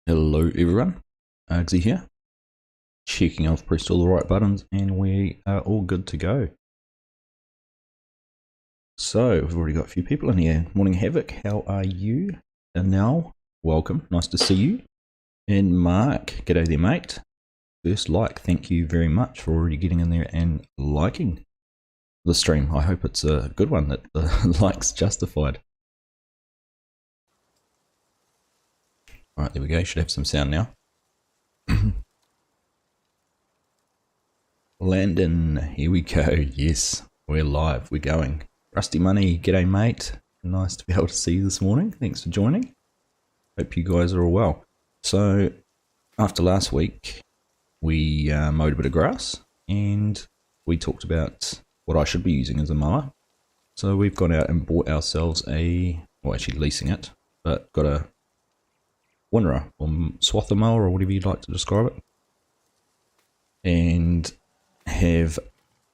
Hello everyone, Argsy here, checking I've pressed all the right buttons and we are all good to go. So we've already got a few people in here. Morning Havoc, how are you? And now, welcome, nice to see you. And Mark, g'day there mate. First like, thank you very much for already getting in there and liking the stream. I hope it's a good one, that the likes justified. Alright, there we go, should have some sound now. Landon, here we go. Yes, we're live, we're going. Rusty Money, g'day mate. Nice to be able to see you this morning. Thanks for joining. Hope you guys are all well. So, after last week, we mowed a bit of grass and we talked about what I should be using as a mower. So we've gone out and bought ourselves well actually leasing it, but got a Winra or Swather mower or whatever you'd like to describe it. And have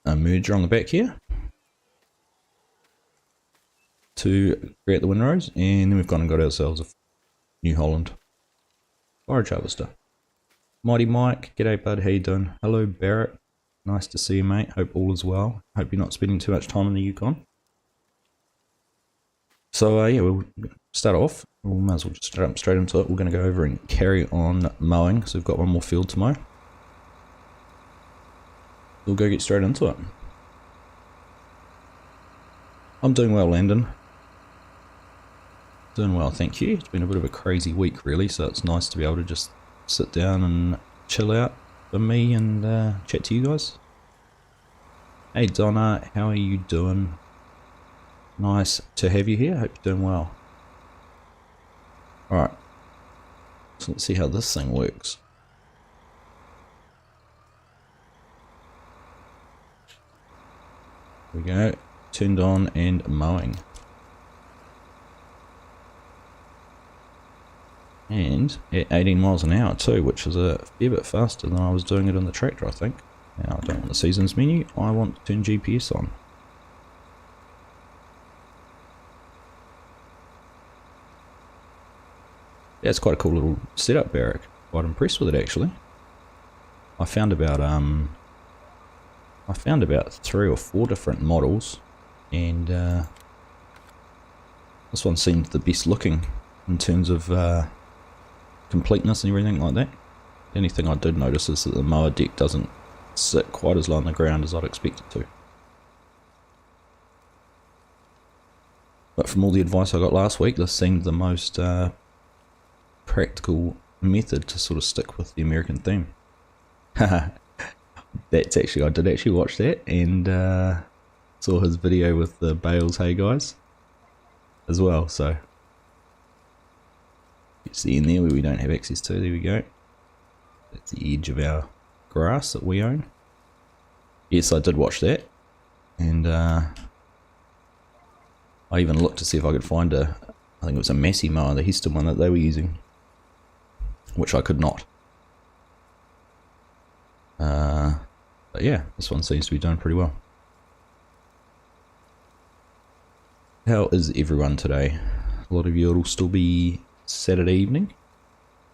a merger on the back here to create the windrows, and then we've gone and got ourselves a New Holland forage harvester. Mighty Mike, g'day bud, how you doing? Hello Barrett, nice to see you mate, hope all is well. Hope you're not spending too much time in the Yukon. So yeah, we'll start off, we might as well just jump straight into it. We're going to go over and carry on mowing, so we've got one more field to mow. We'll go get straight into it. I'm doing well, Landon. Doing well, thank you. It's been a bit of a crazy week, really, so it's nice to be able to just sit down and chill out for me and chat to you guys. Hey Donna, how are you doing? Nice to have you here. Hope you're doing well. Alright, so let's see how this thing works. There we go, turned on and mowing. And at 18 miles an hour too, which is a fair bit faster than I was doing it in the tractor, I think. Now I don't want the seasons menu, I want to turn GPS on. Yeah, it's quite a cool little setup, Barrack. Quite impressed with it actually. I found about 3 or 4 different models, and this one seemed the best looking in terms of completeness and everything like that. The only thing I did notice is that the mower deck doesn't sit quite as low on the ground as I'd expect it to. But from all the advice I got last week, this seemed the most practical method to sort of stick with the American theme. That's actually, I did actually watch that and saw his video with the bales, hey guys, as well, so you see in there where we don't have access to, there we go. That's the edge of our grass that we own. Yes, I did watch that, and I even looked to see if I could find I think it was a Massey mower, the Heston one that they were using, which I could not. But yeah, this one seems to be doing pretty well. How is everyone today? A lot of you, it'll still be Saturday evening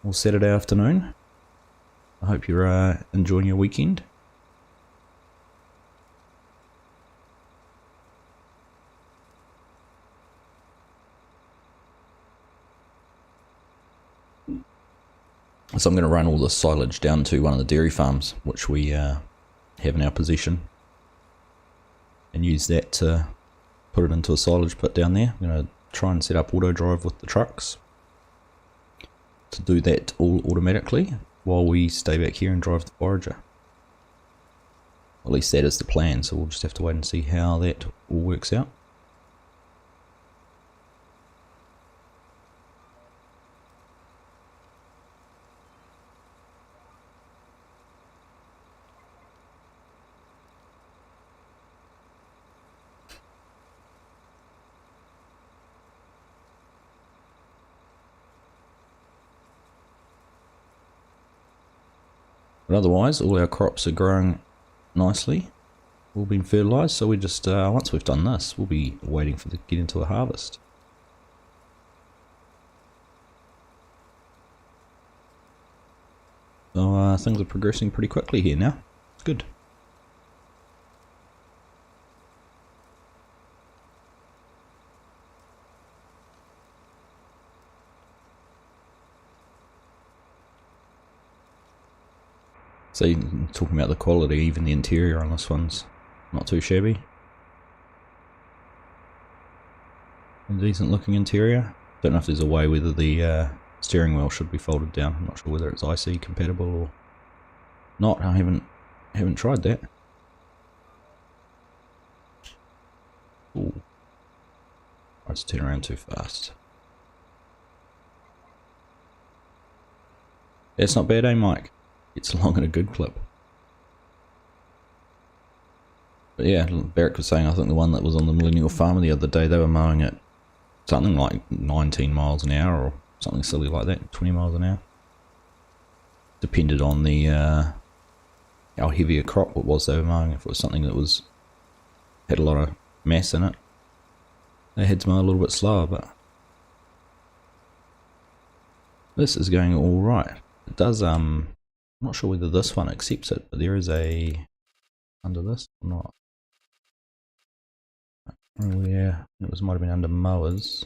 or Saturday afternoon. I hope you're enjoying your weekend. So I'm going to run all the silage down to one of the dairy farms which we have in our possession, and use that to put it into a silage pit down there. I'm going to try and set up AutoDrive with the trucks to do that all automatically while we stay back here and drive the forager. At least that is the plan, so we'll just have to wait and see how that all works out. But otherwise, all our crops are growing nicely, all been fertilised, so we just, once we've done this, we'll be waiting for the get into a harvest. So things are progressing pretty quickly here now. It's good. So talking about the quality, even the interior on this one's not too shabby. A decent looking interior. Don't know if there's a way whether the steering wheel should be folded down. I'm not sure whether it's IC compatible or not. I haven't tried that. Ooh. Let's turn around too fast. That's not bad, eh, Mike? It's along in a good clip. But yeah, Barrick was saying, I think the one that was on the Millennial Farmer the other day, they were mowing at something like 19 miles an hour or something silly like that, 20 miles an hour. Depended on the how heavy a crop it was they were mowing. If it was something that had a lot of mass in it, they had to mow a little bit slower, but this is going alright. It does, I'm not sure whether this one accepts it, but there is a under this or not. Oh yeah, it might have been under mowers.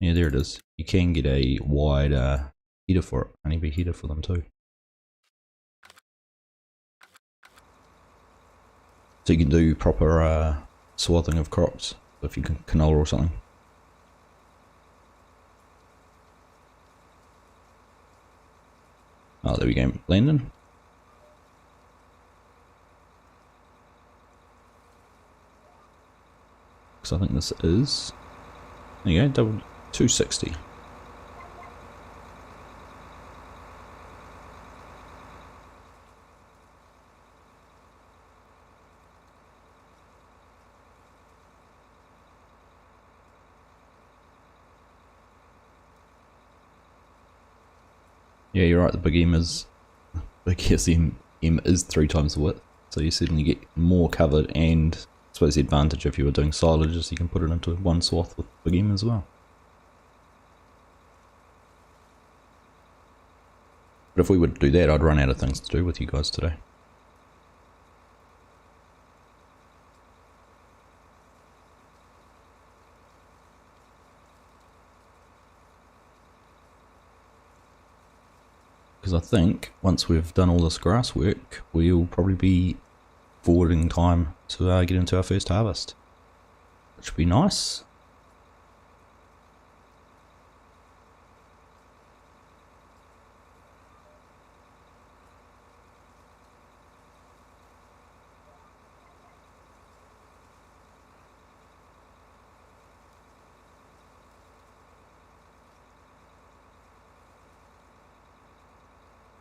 Yeah, there it is. You can get a wide header for it, and be header for them too. So you can do proper swathing of crops if you can canola or something. Oh, there we go, Landon. So I think this is, there you go, double 260. Yeah, you're right, the big M is, M is 3 times the width, so you certainly get more covered, and I suppose the advantage if you were doing silage is you can put it into one swath with big M as well. But if we were to do that, I'd run out of things to do with you guys today. Because I think once we've done all this grass work, we'll probably be forwarding time to get into our first harvest, which would be nice.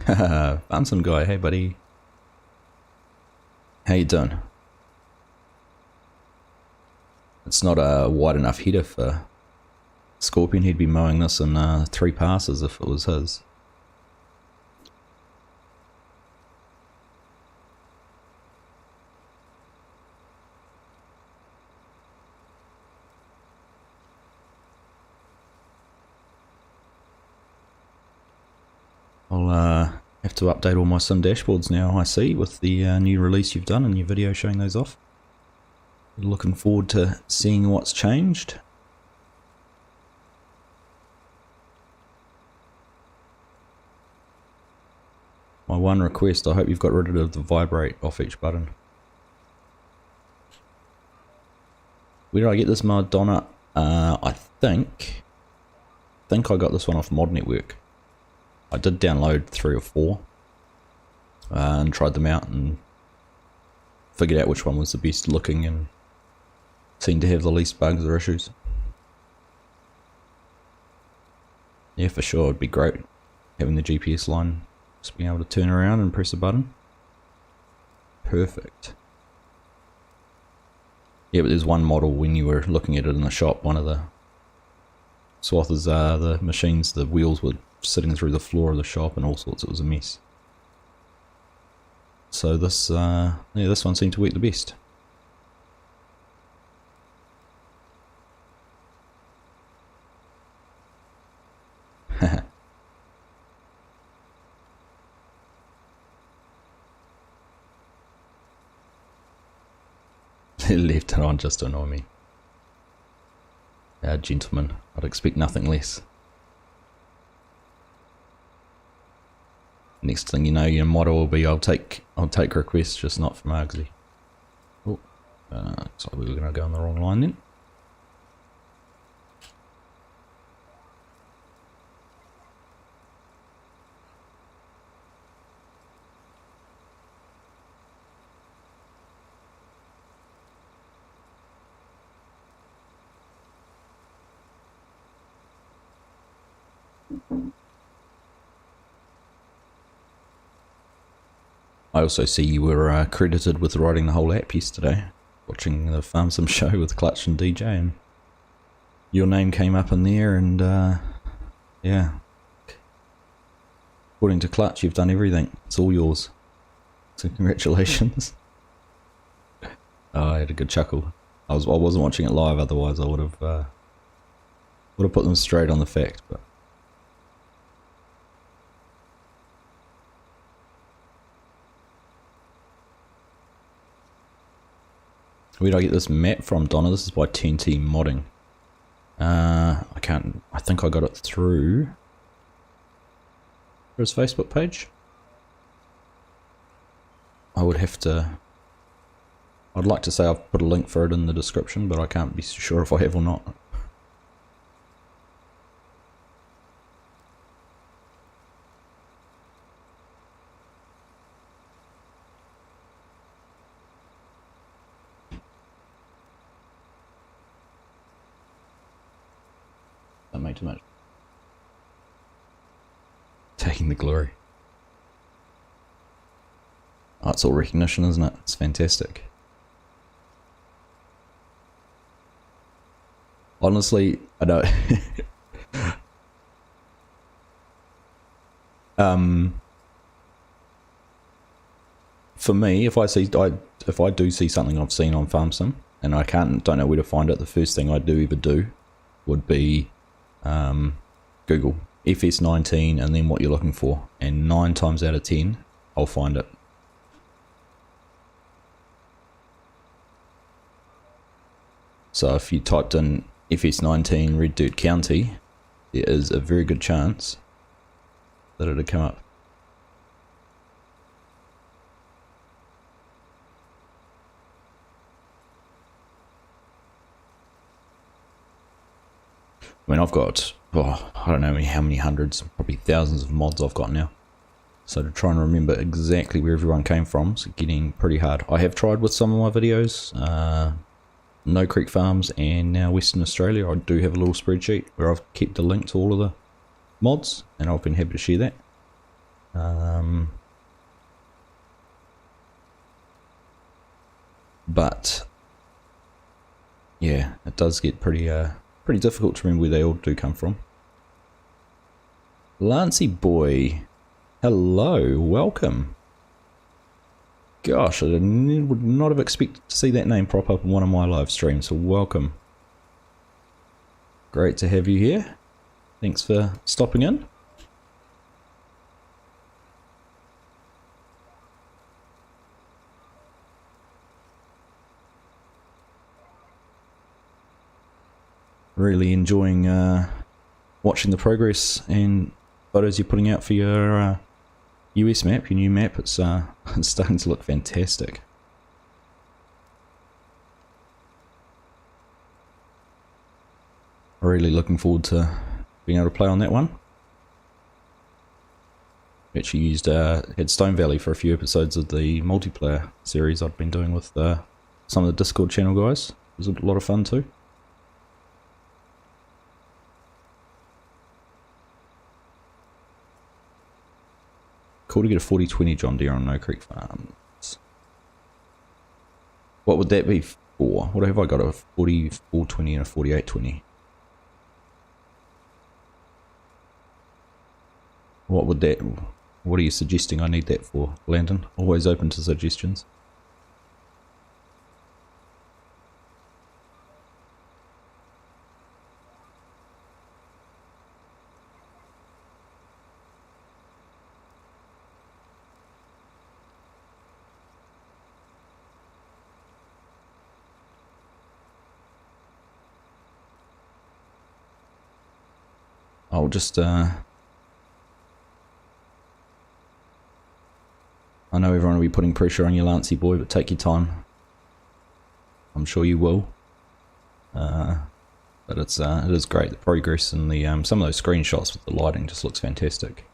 Haha, found some guy. Hey buddy, how you doing? It's not a wide enough header for Scorpion. He'd be mowing this in 3 passes if it was his. I'll have to update all my sim dashboards now, I see, with the new release you've done and your video showing those off. Looking forward to seeing what's changed. My one request, I hope you've got rid of the vibrate off each button. Where did I get this mod, Donna? I think I got this one off Mod Network. I did download 3 or 4 and tried them out and figured out which one was the best looking and seemed to have the least bugs or issues. Yeah, for sure, it'd be great having the GPS line, just being able to turn around and press a button. Perfect. Yeah, but there's one model when you were looking at it in the shop, one of the Swathers, the machines, the wheels were sitting through the floor of the shop and all sorts, it was a mess. So this, yeah, this one seemed to work the best. left it on just to annoy me. Gentlemen, I'd expect nothing less. Next thing you know, your motto will be, I'll take requests, just not from Argsy. Oh, so we were going to go on the wrong line then. I also see you were credited with writing the whole app yesterday, watching the Farm Sim show with Clutch and DJ, and your name came up in there, and yeah. According to Clutch, you've done everything. It's all yours. So congratulations. I had a good chuckle. I wasn't watching it live, otherwise I would have put them straight on the fact, but. Where did I get this map from, Donna? This is by TNT Modding. I think I got it through his Facebook page. I'd like to say I've put a link for it in the description, but I can't be sure if I have or not. Don't make too much. Taking the glory. Oh, it's all recognition, isn't it? It's fantastic. Honestly, I don't. For me, if I do see something I've seen on Farm Sim and I don't know where to find it, the first thing I do ever do would be Google FS19 and then what you're looking for, and 9 times out of 10 I'll find it. So if you typed in FS19 Red Dirt County, there is a very good chance that it'd come up. I mean, I've got, I don't know how many hundreds, probably thousands of mods I've got now. So to try and remember exactly where everyone came from is getting pretty hard. I have tried with some of my videos, No Creek Farms and now Western Australia. I do have a little spreadsheet where I've kept a link to all of the mods, and I've been happy to share that. But yeah, it does get pretty difficult to remember where they all do come from. Lancey boy, hello, welcome. Gosh, I would not have expected to see that name prop up in one of my live streams, so welcome. Great to have you here. Thanks for stopping in. Really enjoying watching the progress and photos you're putting out for your US map, your new map. It's starting to look fantastic. Really looking forward to being able to play on that one. Actually had Stone Valley for a few episodes of the multiplayer series I've been doing with some of the Discord channel guys. It was a lot of fun too. Cool to get a 4020 John Deere on No Creek Farms. What would that be for? What have I got? A 4420 and a 4820. What are you suggesting I need that for, Landon? Always open to suggestions. I'll just I know everyone will be putting pressure on you, Lancey boy, but take your time. I'm sure you will. But it is great. The progress and the some of those screenshots with the lighting just looks fantastic.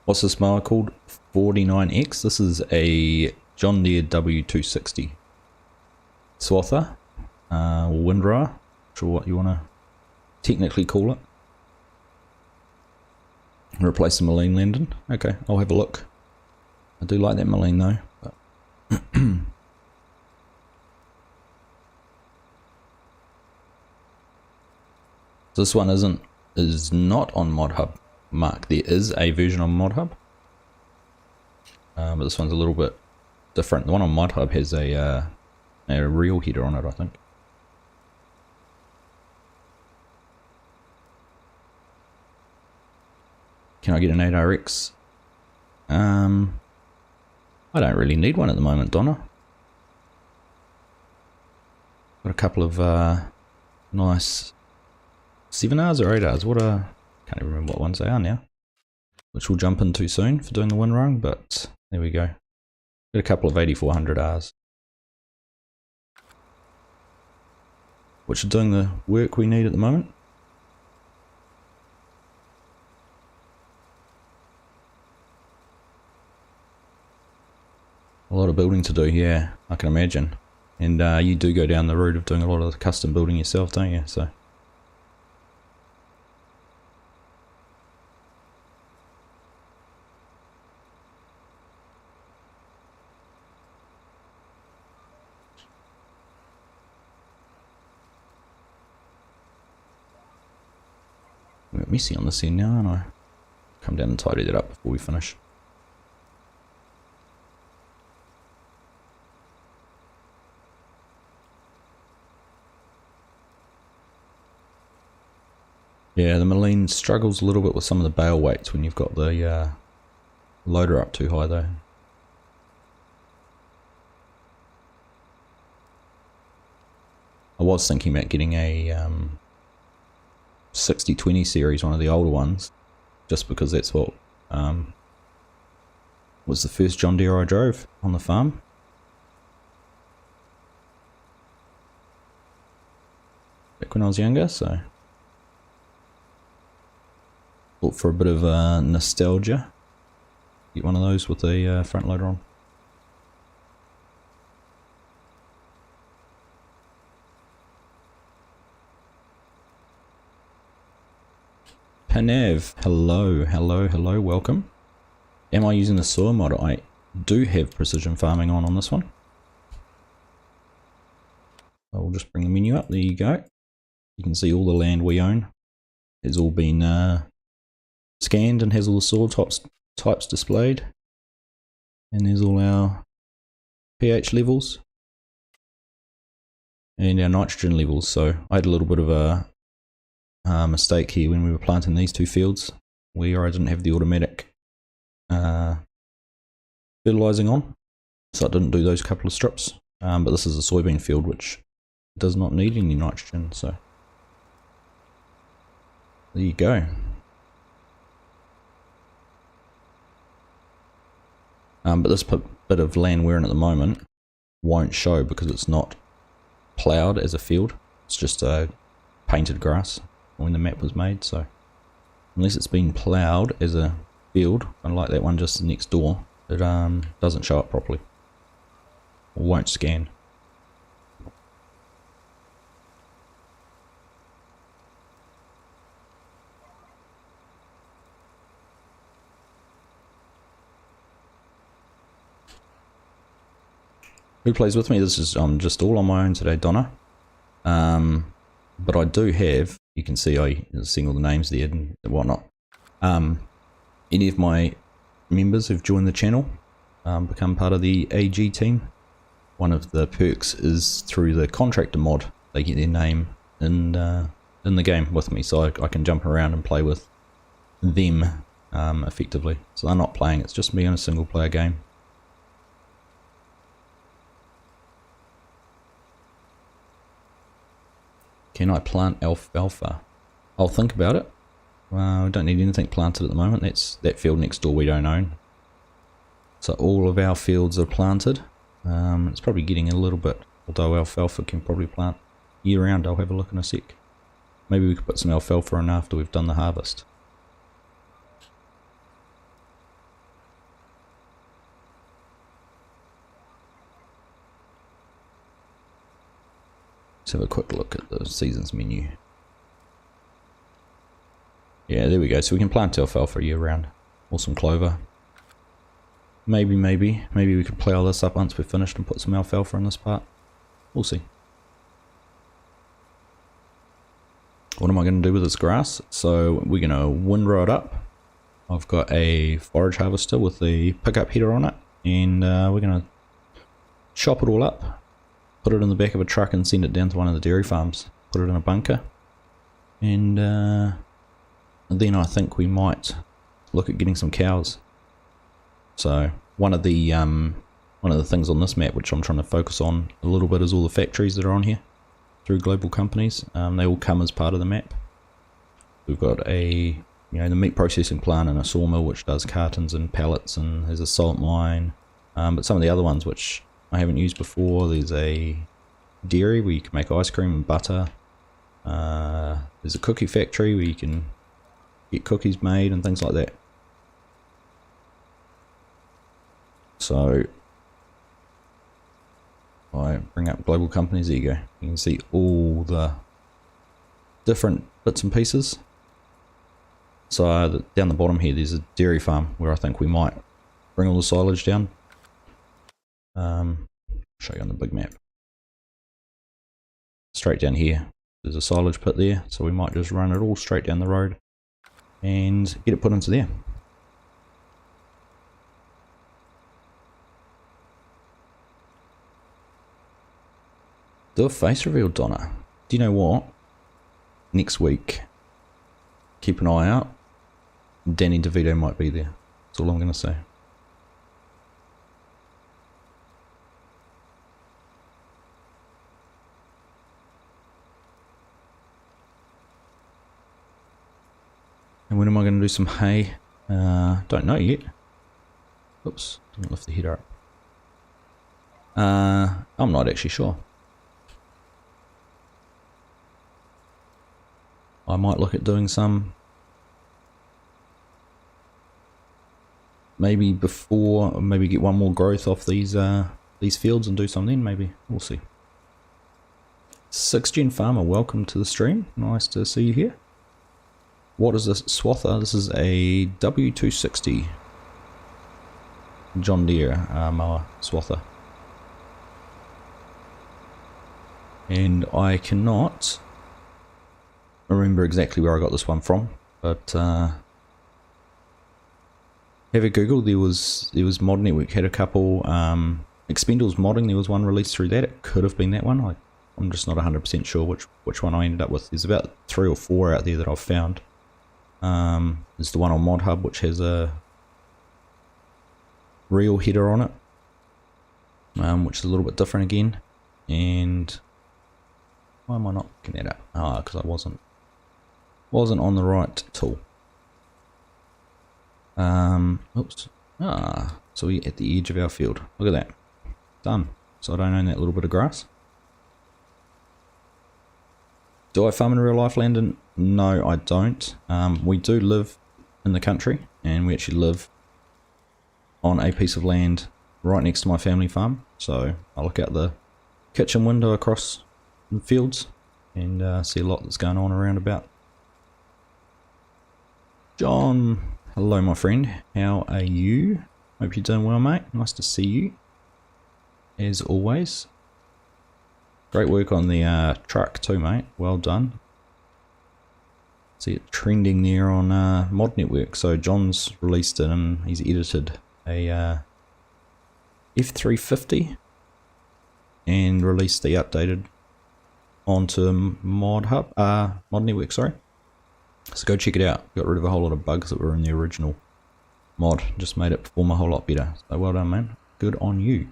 What's this mower called? 49X. This is a John Deere W260 Swather, or windrower. Not sure what you want to technically call it. Replace the Moline Landon. Okay, I'll have a look. I do like that Moline though. But this one is not on ModHub. Mark, there is a version on ModHub, but this one's a little bit different. The one on ModHub has a reel header on it, I think. Can I get an 8RX? I don't really need one at the moment, Donna. Got a couple of nice 7Rs or 8Rs. Can't even remember what ones they are now, which we'll jump into soon for doing the wind run, but there we go. Got a couple of 8400Rs, which are doing the work we need at the moment. A lot of building to do, yeah, I can imagine. And you do go down the route of doing a lot of the custom building yourself, don't you? So. A bit messy on this end now, aren't I? Come down and tidy that up before we finish. Yeah, the Moline struggles a little bit with some of the bale weights when you've got the loader up too high though. I was thinking about getting a 6020 series, one of the older ones, just because that's what was the first John Deere I drove on the farm. Back when I was younger, so thought for a bit of nostalgia, get one of those with the front loader on. Panav, hello, welcome. Am I using the soil mod? I do have precision farming on this one. I'll just bring the menu up, there you go. You can see all the land we own has all been scanned and has all the soil types displayed. And there's all our pH levels and our nitrogen levels. So I had a little bit of a mistake here when we were planting these two fields where I didn't have the automatic fertilizing on, so I didn't do those couple of strips, but this is a soybean field which does not need any nitrogen, so there you go. But this bit of land we're in at the moment won't show because it's not ploughed as a field, it's just a painted grass when the map was made, so unless it's been ploughed as a field, unlike that one just next door, it doesn't show up properly or won't scan. Who plays with me? This is just all on my own today, Donna. But I do have, you can see I seeing all the names there and whatnot. Any of my members who've joined the channel become part of the AG team. One of the perks is through the contractor mod, they get their name in the game with me, so I can jump around and play with them effectively. So they're not playing, it's just me in a single player game. Can I plant alfalfa? I'll think about it. We don't need anything planted at the moment. That's that field next door we don't own. So all of our fields are planted. It's probably getting a little bit, although alfalfa can probably plant year round. I'll have a look in a sec. Maybe we could put some alfalfa in after we've done the harvest. Let's have a quick look at the seasons menu. Yeah, there we go. So we can plant alfalfa year round. Or some clover. Maybe we could plough this up once we're finished and put some alfalfa in this part. We'll see. What am I going to do with this grass? So we're going to windrow it up. I've got a forage harvester with the pickup header on it. And we're going to chop it all up. Put it in the back of a truck and send it down to one of the dairy farms. Put it in a bunker. And then I think we might look at getting some cows. So one of the things on this map which I'm trying to focus on a little bit is all the factories that are on here through global companies. They all come as part of the map. We've got the meat processing plant and a sawmill which does cartons and pallets, and there's a salt mine. But some of the other ones which I haven't used before, there's a dairy where you can make ice cream and butter. There's a cookie factory where you can get cookies made and things like that. So I bring up global companies, there you go. You can see all the different bits and pieces. So down the bottom here there's a dairy farm where I think we might bring all the silage down. Show you on the big map. Straight down here there's a silage pit there, so we might just run it all straight down the road and get it put into there. Do a face reveal, Donna. Do you know what? Next week, keep an eye out. Danny DeVito might be there. That's all I'm going to say. And when am I going to do some hay? Don't know yet. Oops, didn't lift the header up. I'm not actually sure. I might look at doing some maybe before, or maybe get one more growth off these fields and do some then, maybe. We'll see. 6gen Farmer, welcome to the stream. Nice to see you here. What is this Swather? This is a W260 John Deere mower Swather. And I cannot remember exactly where I got this one from, but have a Google. There was Mod Network had a couple Expendables modding. There was one released through that. It could have been that one. I'm just not 100% sure which one I ended up with. There's about 3 or 4 out there that I've found. There's the one on Mod Hub which has a reel header on it, which is a little bit different again. And why am I not looking that up? Because I wasn't on the right tool. Oops. So we're at the edge of our field. Look at that. Done. So I don't own that little bit of grass. Do I farm in real life, Landon? No, I don't. We do live in the country, and we actually live on a piece of land right next to my family farm. So I look out the kitchen window across the fields and see a lot that's going on around about. John, hello my friend. How are you? Hope you're doing well, mate. Nice to see you, as always. Great work on the truck too, mate. Well done. See it trending there on Mod Network. So John's released it and he's edited a F350 and released the updated onto Mod Network, sorry. So go check it out. Got rid of a whole lot of bugs that were in the original mod. Just made it perform a whole lot better. So well done, man. Good on you.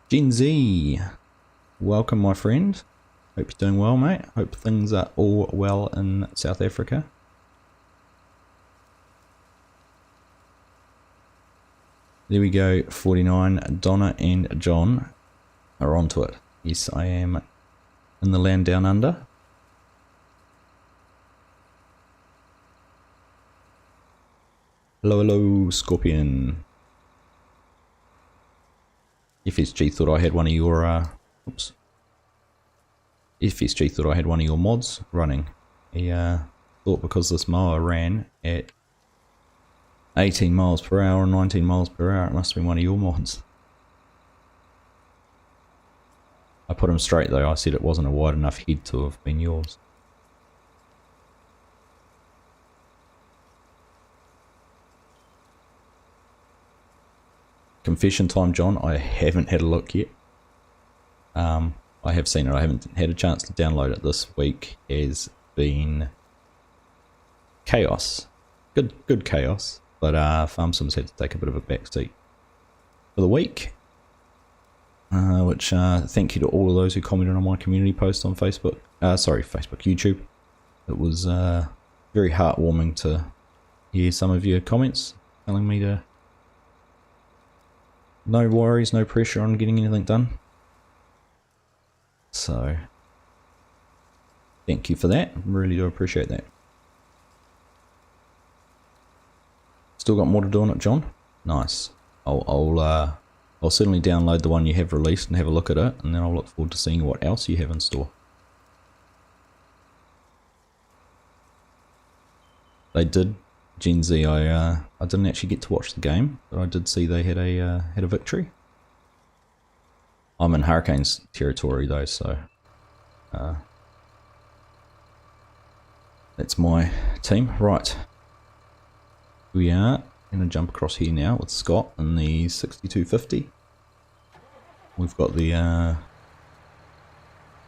Gen Z, welcome my friend. Hope you're doing well, mate. Hope things are all well in South Africa. There we go, 49. Donna and John are onto it. Yes, I am in the land down under. Hello, hello, Scorpion. FSG thought I had one of your, oops. FSG thought I had one of your mods running. He thought because this mower ran at 18 miles per hour or 19 miles per hour, it must have been one of your mods. I put him straight though, I said it wasn't a wide enough head to have been yours. Confession time, John, I haven't had a look yet. I have seen it, I haven't had a chance to download it. This week has been chaos. Good chaos, but Farm Sims had to take a bit of a backseat for the week. Which thank you to all of those who commented on my community post on Facebook. YouTube. It was very heartwarming to hear some of your comments telling me to no worries, no pressure on getting anything done. So thank you for that. Really do appreciate that. Still got more to do on it, John? Nice. I'll certainly download the one you have released and have a look at it, and then I'll look forward to seeing what else you have in store. They did, Gen Z. I didn't actually get to watch the game, but I did see they had a victory. I'm in Hurricanes territory though, so that's my team. Right, we are going to jump across here now with Scott in the 6250. We've got the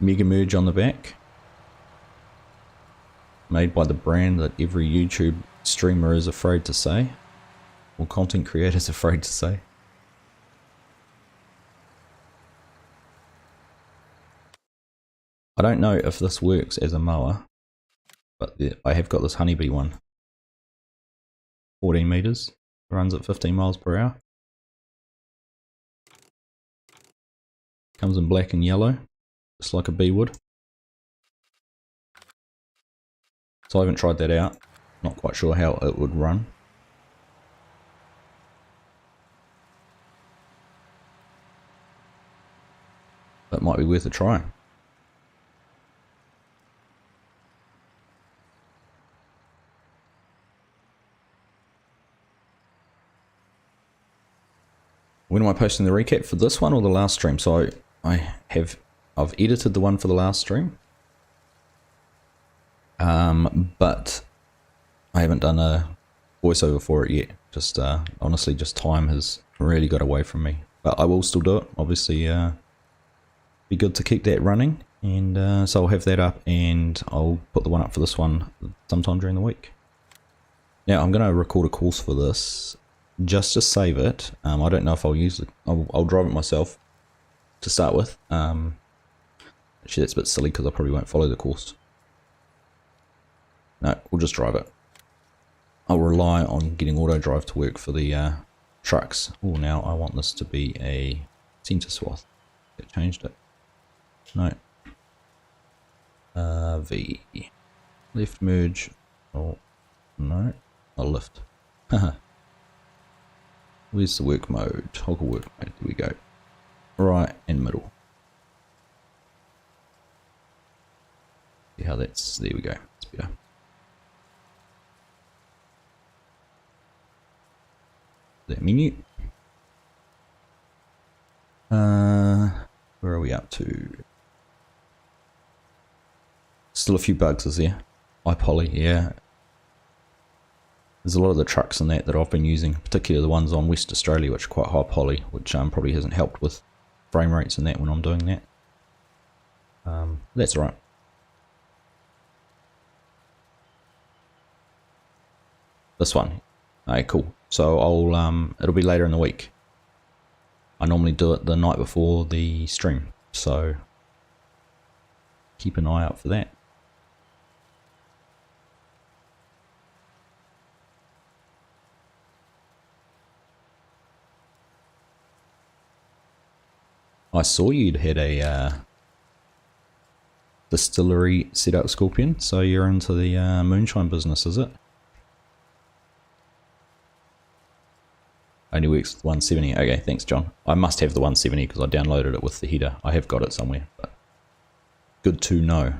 Mega Merge on the back, made by the brand that every YouTube streamer is afraid to say, or content creator is afraid to say. I don't know if this works as a mower, but I have got this Honeybee one. 14 meters, runs at 15 miles per hour. Comes in black and yellow, just like a bee would. So I haven't tried that out. Not quite sure how it would run. That might be worth a try. When am I posting the recap for this one or the last stream? So I've edited the one for the last stream, but I haven't done a voiceover for it yet. Just honestly, just time has really got away from me. But I will still do it. Obviously, be good to keep that running, and so I'll have that up, and I'll put the one up for this one sometime during the week. Now I'm going to record a course for this. Just to save it. I don't know if I'll use it. I'll drive it myself to start with. Actually, that's a bit silly because I probably won't follow the course. No, we'll just drive it. I'll rely on getting AutoDrive to work for the trucks. Oh, now I want this to be a center swath. It changed it. No. V. Left merge. Oh, no. I'll lift. Haha. Where's the work mode? Toggle work mode. There we go. Right and middle. See how that's. There we go. It's better. That menu. Where are we up to? Still a few bugs, is there? iPoly, yeah. There's a lot of the trucks and that I've been using, particularly the ones on West Australia, which are quite high poly, which probably hasn't helped with frame rates and that when I'm doing that. That's all right. This one. Okay, cool. So I'll it'll be later in the week. I normally do it the night before the stream, so keep an eye out for that. I saw you'd had a distillery set up, Scorpion, so you're into the moonshine business, is it? Only works with 170. Okay, thanks, John. I must have the 170 because I downloaded it with the heater. I have got it somewhere, but good to know.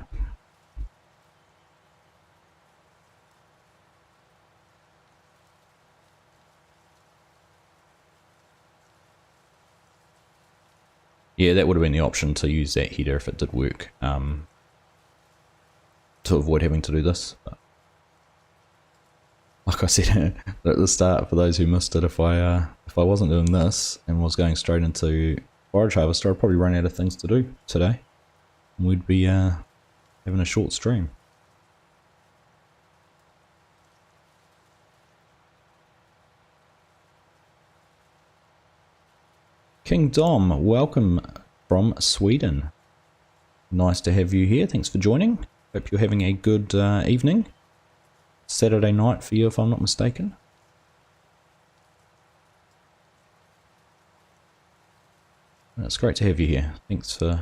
Yeah, that would have been the option to use that heater if it did work, to avoid having to do this. But like I said at the start, for those who missed it, if I wasn't doing this and was going straight into forage harvest, I'd probably run out of things to do today. And we'd be having a short stream. King Dom, welcome from Sweden. Nice to have you here. Thanks for joining. Hope you're having a good evening. Saturday night for you, if I'm not mistaken. It's great to have you here. Thanks for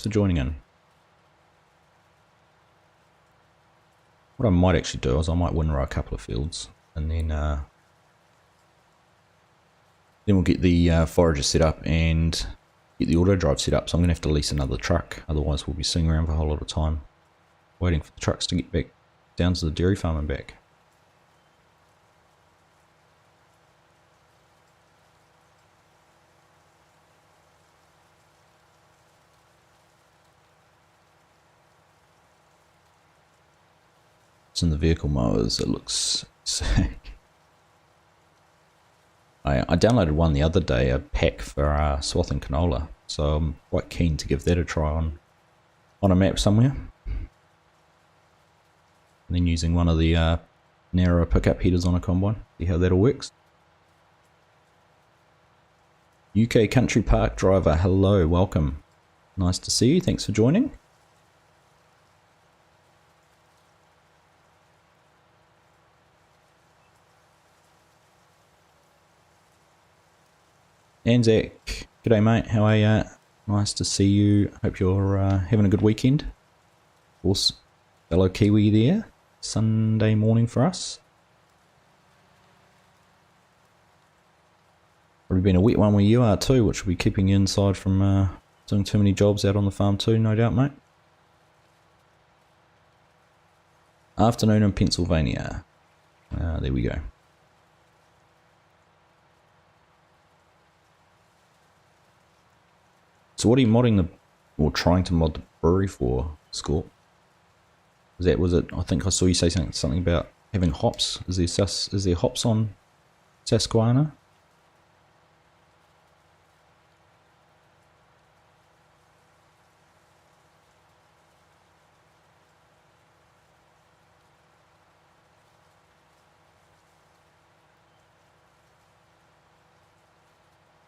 joining in. What I might actually do is I might windrow a couple of fields, and then we'll get the forager set up and get the AutoDrive set up. So I'm going to have to lease another truck, otherwise we'll be sitting around for a whole lot of time waiting for the trucks to get back down to the dairy farm and back. It's in the vehicle mowers, it looks sick. I downloaded one the other day, a pack for swathing canola, so I'm quite keen to give that a try on a map somewhere. And then using one of the narrower pickup headers on a combine, see how that all works. UK Country Park driver, hello, welcome. Nice to see you, thanks for joining. Anzac, g'day mate, how are you? Nice to see you, hope you're having a good weekend. Of course, fellow Kiwi there, Sunday morning for us. Probably been a wet one where you are too, which will be keeping you inside from doing too many jobs out on the farm too, no doubt mate. Afternoon in Pennsylvania, there we go. So what are you modding or trying to mod the brewery for, Scorp? Was it? I think I saw you say something about having hops. Is there hops on Susquehanna?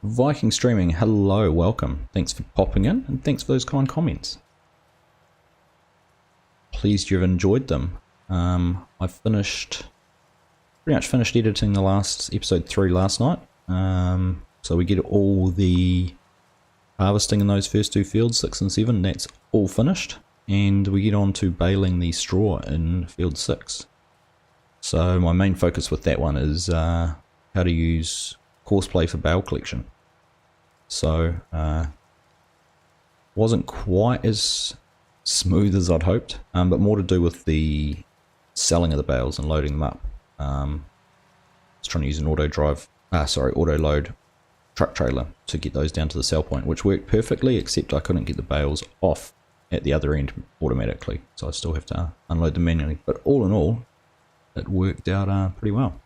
Viking Streaming, hello, welcome. Thanks for popping in and thanks for those kind comments. Pleased you've enjoyed them. I pretty much finished editing the last episode 3 last night. So we get all the harvesting in those first 2 fields, 6 and 7, that's all finished. And we get on to baling the straw in field 6. So my main focus with that one is how to use courseplay for bale collection. So wasn't quite as smooth as I'd hoped, but more to do with the selling of the bales and loading them up. I was trying to use an auto-load truck trailer to get those down to the sell point, which worked perfectly, except I couldn't get the bales off at the other end automatically, so I still have to unload them manually. But all in all, it worked out pretty well.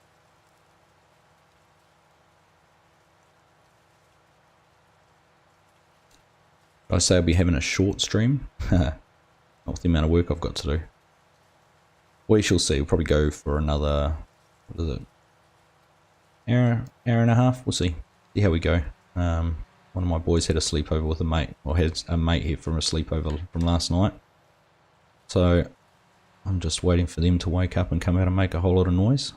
I say I'll be having a short stream. Not with the amount of work I've got to do. We shall see. We'll probably go for another, what is it, hour and a half. We'll see how we go. One of my boys had a sleepover with a mate, or had a mate here from a sleepover from last night. So I'm just waiting for them to wake up and come out and make a whole lot of noise.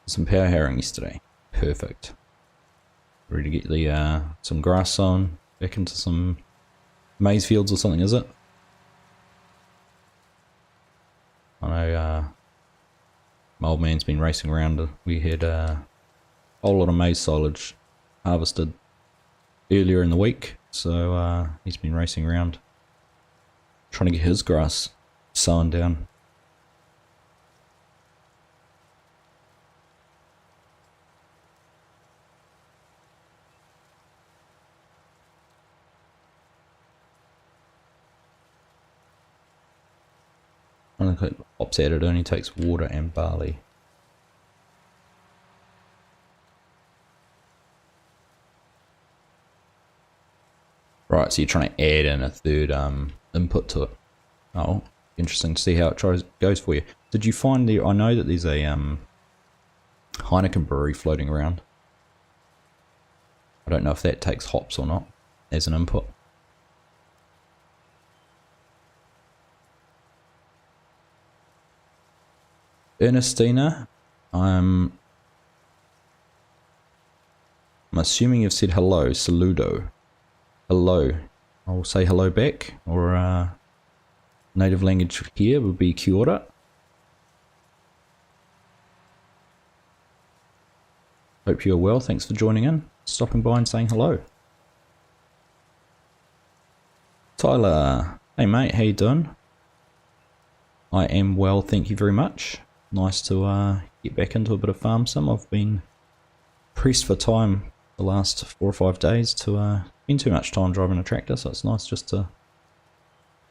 Some power harrowing yesterday. Perfect. Ready to get the some grass sown back into some maize fields or something, is it? I know my old man's been racing around. We had a whole lot of maize silage harvested earlier in the week, so he's been racing around trying to get his grass sown down. I think it pops out, it only takes water and barley. Right, so you're trying to add in a third input to it. Oh, interesting to see how it goes for you. Did you find I know that there's a Heineken brewery floating around. I don't know if that takes hops or not as an input. Ernestina, I'm assuming you've said hello, saludo. Hello. I'll say hello back, or native language here would be kia ora. Hope you're well, thanks for joining in, stopping by and saying hello. Tyler, hey mate, how you doing? I am well, thank you very much. Nice to get back into a bit of farm sim. I've been pressed for time the last 4 or 5 days to spend too much time driving a tractor, so it's nice just to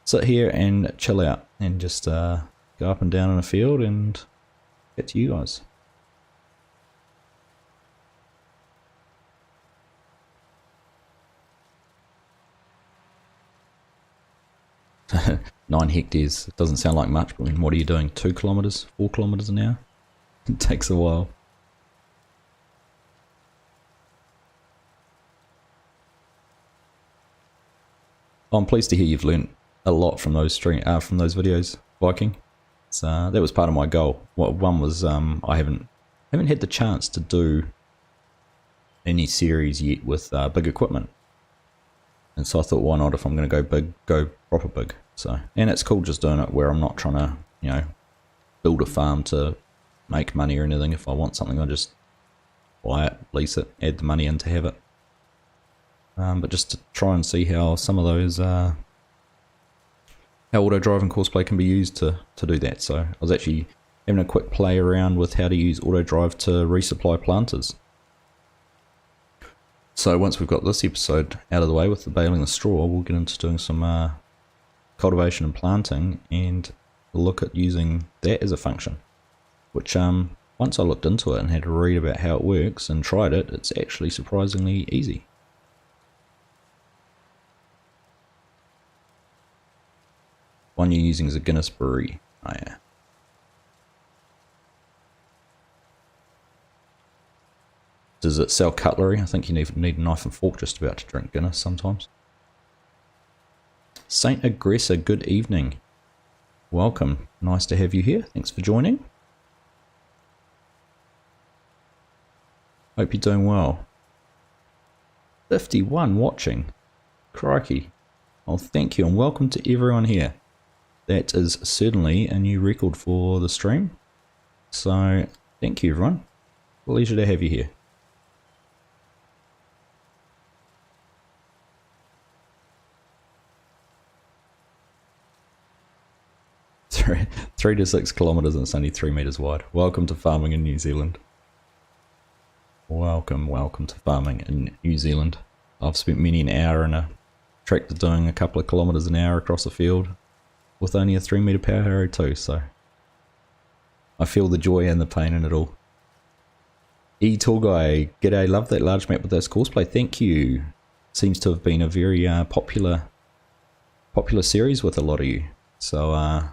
sit here and chill out and just go up and down in a field and get to you guys. Nine hectares, it doesn't sound like much, but I mean, what are you doing, 2 kilometers, 4 kilometers an hour? It takes a while. I'm pleased to hear you've learnt a lot from those videos, Viking. So that was part of my goal. One was I haven't had the chance to do any series yet with big equipment, and so I thought, why not? If I'm going to go big, go proper big. So, and it's cool just doing it where I'm not trying to, you know, build a farm to make money or anything. If I want something, I just buy it, lease it, add the money in to have it. But just to try and see how some of those, how AutoDrive and Courseplay can be used to do that. So I was actually having a quick play around with how to use AutoDrive to resupply planters. So once we've got this episode out of the way with the baling the straw, we'll get into doing some cultivation and planting and look at using that as a function, which once I looked into it and had to read about how it works and tried it, it's actually surprisingly easy. One you're using is a Guinness brewery. Oh yeah. Does it sell cutlery? I think you need a knife and fork just about to drink Guinness sometimes. Saint Aggressor, good evening. Welcome. Nice to have you here. Thanks for joining. Hope you're doing well. 51 watching. Crikey. Well, thank you and welcome to everyone here. That is certainly a new record for the stream. So, thank you everyone. Pleasure to have you here. Three to 6 kilometers and it's only 3 meters wide. Welcome to farming in New Zealand. Welcome to farming in New Zealand. I've spent many an hour in a tractor doing a couple of kilometers an hour across a field with only a 3 meter power harrow too, so I feel the joy and the pain in it all. Tall guy, g'day, love that large map with this Courseplay, thank you. Seems to have been a very popular series with a lot of you, so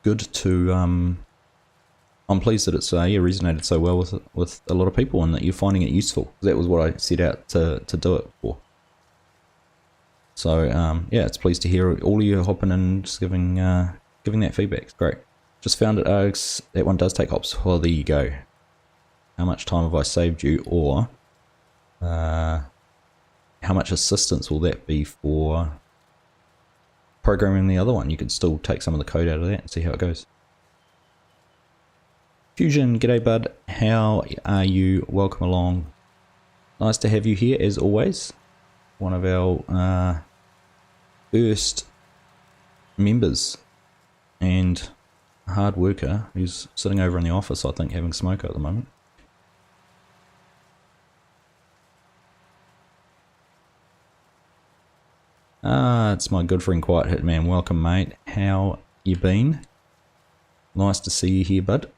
good to I'm pleased that it's resonated so well with a lot of people and that you're finding it useful. That was what I set out to do it for. So yeah, it's pleased to hear all of you hopping and just giving that feedback. It's great. Just found it, Alex. That one does take hops. Well, there you go. How much time have I saved you, or how much assistance will that be for programming the other one? You could still take some of the code out of that and see how it goes. Fusion, g'day bud. How are you? Welcome along. Nice to have you here as always. One of our first members and hard worker who's sitting over in the office, I think, having a smoke at the moment. It's my good friend Quiet Hitman. Welcome, mate. How you been? Nice to see you here, bud.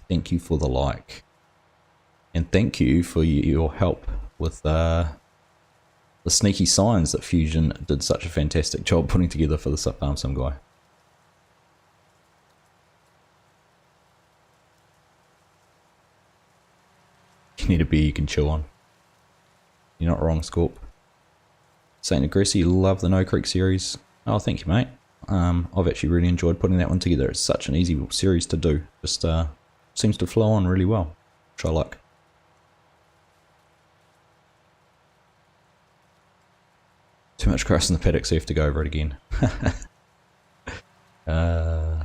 Thank you for the like. And thank you for your help with the sneaky signs that Fusion did such a fantastic job putting together for the Farm Sim guy. You need a beer you can chill on. You're not wrong, Scorp. Saint Aggressy, love the No Creek series. Oh, thank you, mate. I've actually really enjoyed putting that one together. It's such an easy series to do. Just seems to flow on really well. Which I like. Too much grass in the paddock, so you have to go over it again. Oh,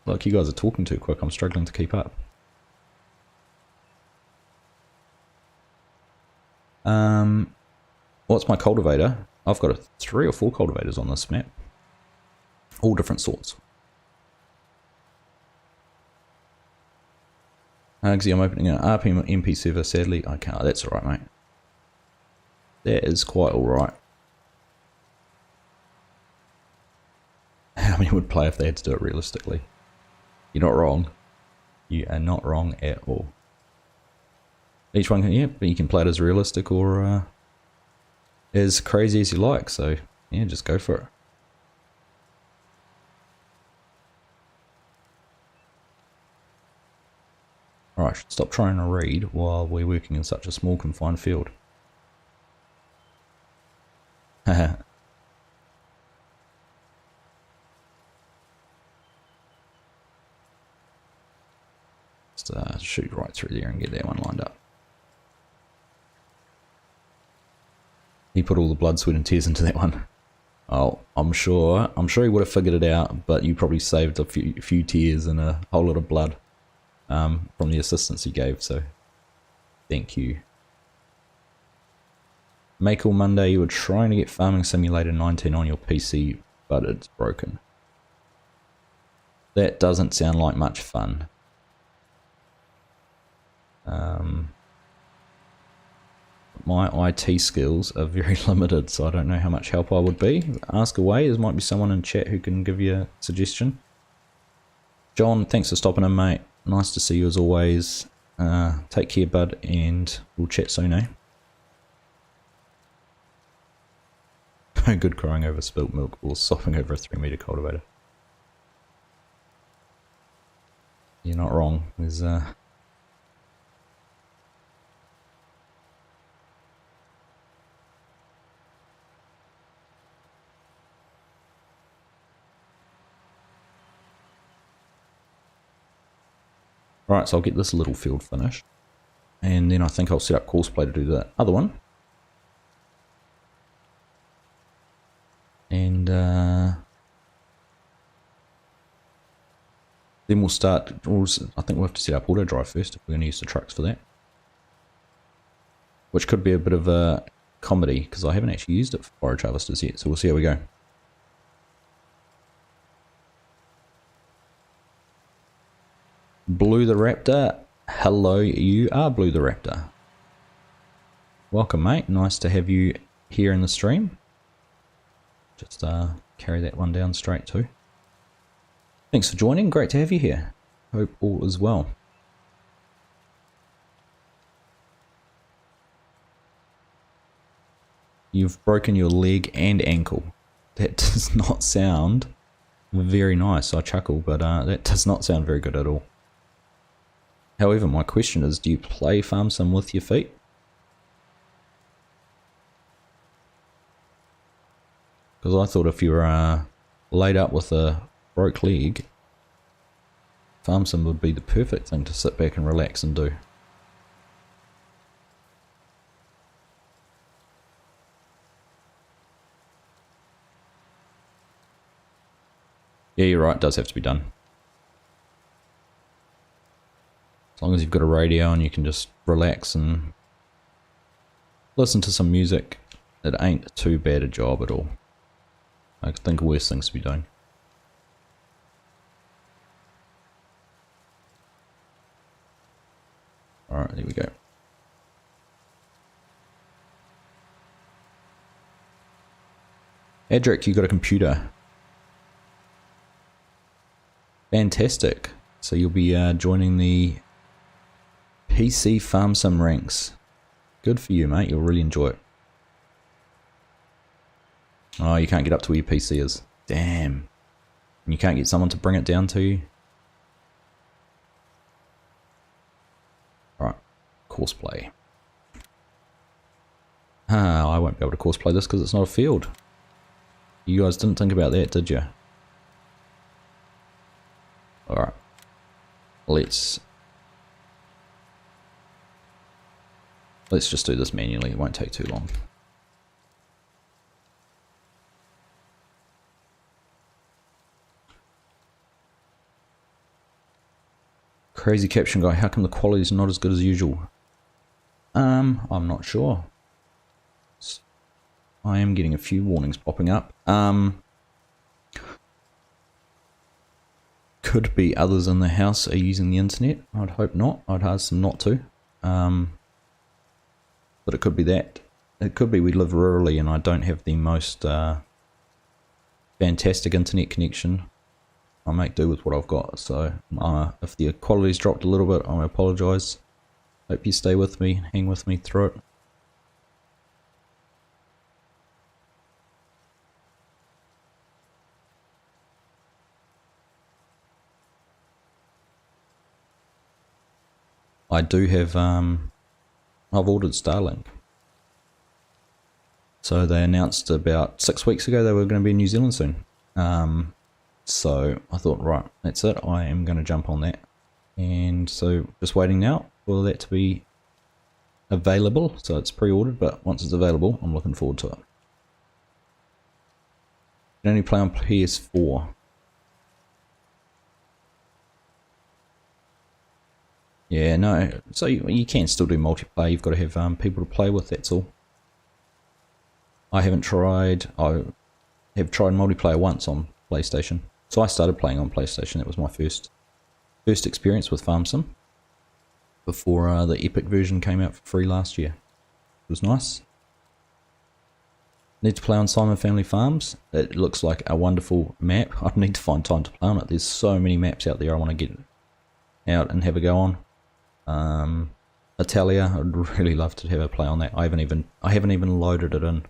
look, you guys are talking too quick. I'm struggling to keep up. What's my cultivator? I've got 3 or 4 cultivators on this map. All different sorts. Agsy, I'm opening an RPM MP server. Sadly, I can't. That's alright, mate. That is quite alright. How many would play if they had to do it realistically? You're not wrong. You are not wrong at all. Each one can, yeah, but you can play it as realistic or as crazy as you like. So yeah, just go for it. Alright, I should stop trying to read while we're working in such a small confined field. Haha. Just shoot right through there and get that one lined up. He put all the blood, sweat and tears into that one. Oh, I'm sure he would have figured it out, but you probably saved a few tears and a whole lot of blood from the assistance he gave, so thank you. Make All Monday, you were trying to get Farming Simulator 19 on your PC, but it's broken. That doesn't sound like much fun. My IT skills are very limited, so I don't know how much help I would be. Ask away, there might be someone in chat who can give you a suggestion. John, thanks for stopping in, mate. Nice to see you as always. Take care, bud, and we'll chat soon, eh? No good crying over spilt milk or sopping over a 3-meter cultivator. You're not wrong. There's Right, so I'll get this little field finished. And then I think I'll set up Courseplay to do the other one. And then we'll start, I think we'll have to set up AutoDrive first if we're going to use the trucks for that. Which could be a bit of a comedy, because I haven't actually used it for forage harvesters yet, so we'll see how we go. Blue the Raptor, hello, you are Blue the Raptor. Welcome, mate, nice to have you here in the stream. Just carry that one down straight too. Thanks for joining, great to have you here. Hope all is well. you've broken your leg and ankle. That does not sound very nice. I chuckle, but that does not sound very good at all. However, my question is, do you play Farm Sim with your feet? Because I thought if you were laid up with a broke leg, Farm Sim would be the perfect thing to sit back and relax and do. Yeah, you're right, it does have to be done. As long as you've got a radio and you can just relax and listen to some music, it ain't too bad a job at all. I could think of worse things to be doing. Alright, there we go. Adric, you got a computer. Fantastic. So you'll be joining the PC Farm Sim ranks. Good for you, mate. You'll really enjoy it. Oh, you can't get up to where your PC is. Damn. And you can't get someone to bring it down to you. Alright. Courseplay. I won't be able to courseplay this because it's not a field. You guys didn't think about that, did you? Alright. Let's just do this manually. It won't take too long. Crazy caption guy, how come the quality is not as good as usual? I'm not sure. I am getting a few warnings popping up. Could be others in the house are using the internet. I'd hope not. I'd ask them not to. But it could be that. It could be we live rurally and I don't have the most fantastic internet connection. I make do with what I've got. So if the quality's dropped a little bit, I apologise. Hope you stay with me, hang with me through it. I do have, I've ordered Starlink. So they announced about 6 weeks ago they were going to be in New Zealand soon. So I thought, right, that's it, I am going to jump on that. And so just waiting now for that to be available. So it's pre-ordered, but once it's available, I'm looking forward to it. You can only play on PS4. Yeah, no, so you can still do multiplayer, you've got to have people to play with, that's all. I have tried multiplayer once on PlayStation. So I started playing on PlayStation, that was my first experience with Farm Sim. Before the Epic version came out for free last year. It was nice. Need to play on Simon Family Farms. It looks like a wonderful map. I need to find time to play on it. There's so many maps out there I want to get out and have a go on. Italia, I'd really love to have a play on that. I haven't even loaded it in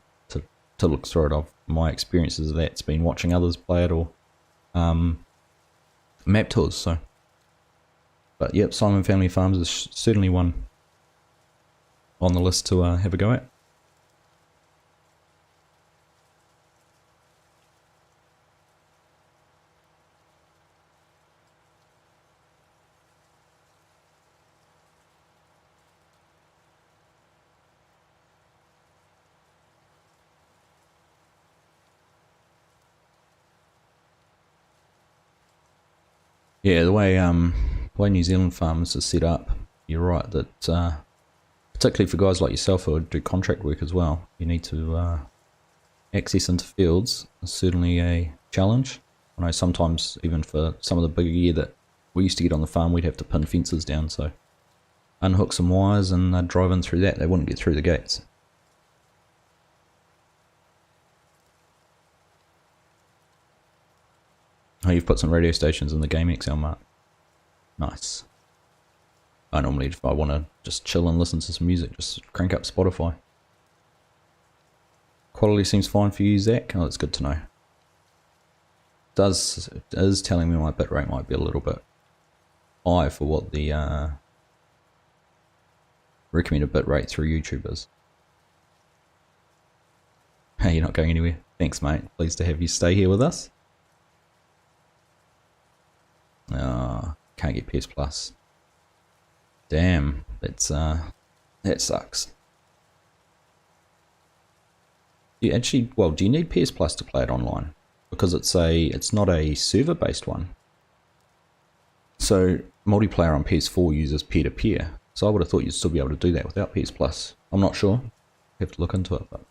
to look through it. My experiences of that's been watching others play it or map tours. So, but yep, Simon Family Farms is certainly one on the list to have a go at. Yeah, the way New Zealand farms are set up, you're right that particularly for guys like yourself who do contract work as well, you need to access into fields is certainly a challenge. I know sometimes even for some of the bigger gear that we used to get on the farm, we'd have to pin fences down, so unhook some wires and they'd drive in through that, they wouldn't get through the gates. Oh, you've put some radio stations in the Game XL, Mark. Nice. I normally, if I want to just chill and listen to some music, just crank up Spotify. Quality seems fine for you, Zach. Oh, that's good to know. It is telling me my bitrate might be a little bit high for what the recommended bitrate through YouTube is. Hey, you're not going anywhere. Thanks, mate. Pleased to have you stay here with us. Can't get PS Plus. Damn, that sucks. You actually, well, do you need PS Plus to play it online? Because it's not a server-based one. So multiplayer on PS4 uses peer-to-peer. So I would have thought you'd still be able to do that without PS Plus. I'm not sure. Have to look into it, but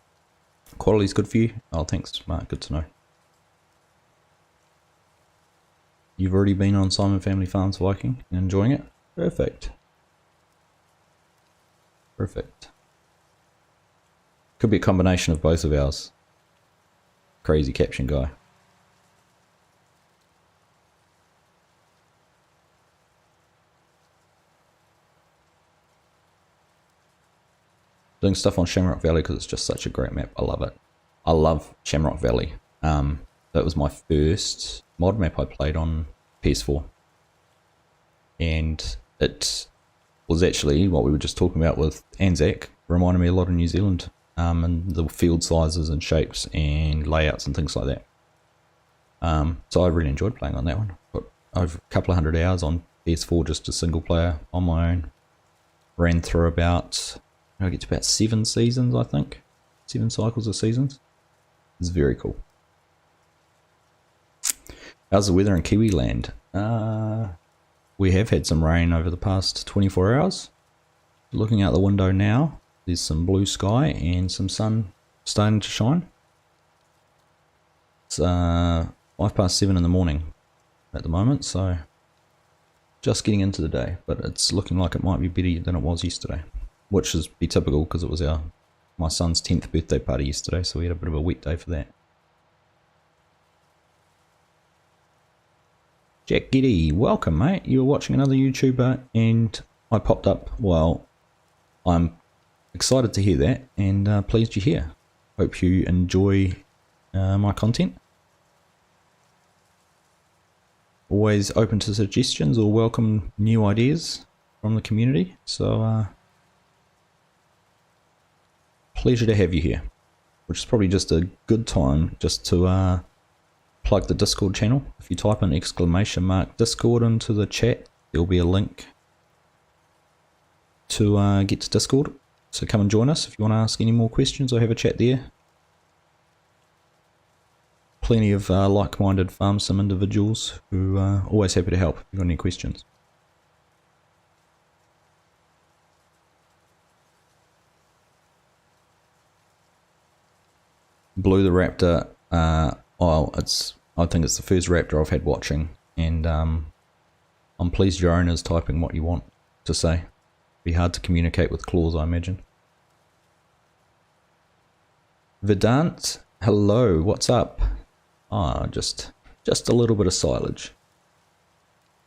quality's good for you. Oh, thanks, Mark. Good to know. You've already been on Simon Family Farms Viking and enjoying it? Perfect. Perfect. Could be a combination of both of ours. Crazy caption guy. Doing stuff on Shamrock Valley because it's just such a great map. I love it. I love Shamrock Valley. That was my first mod map I played on PS4. And it was actually what we were just talking about with Anzac. Reminded me a lot of New Zealand. And the field sizes and shapes and layouts and things like that. So I really enjoyed playing on that one. Put over a couple of 100 hours on PS4, just a single player on my own. Ran through about, I get to about 7 seasons, I think. 7 cycles of seasons. It's very cool. How's the weather in Kiwi land? We have had some rain over the past 24 hours. Looking out the window now, there's some blue sky and some sun starting to shine. It's 7:05 in the morning at the moment, so just getting into the day, but it's looking like it might be better than it was yesterday, which is be typical because it was my son's 10th birthday party yesterday, so we had a bit of a wet day for that. Jack Giddy, welcome mate. You were watching another YouTuber and I popped up. Well, I'm excited to hear that and pleased you're here. Hope you enjoy my content. Always open to suggestions or welcome new ideas from the community. So pleasure to have you here, which is probably just a good time just to plug the Discord channel. If you type in !Discord into the chat, there'll be a link to get to Discord. So come and join us if you want to ask any more questions or have a chat there. Plenty of like-minded farm sim individuals who are always happy to help if you've got any questions. Blue the Raptor, I think it's the first Raptor I've had watching, and I'm pleased your owner's typing what you want to say. Be hard to communicate with claws, I imagine. Vedant, hello, what's up? Just a little bit of silage.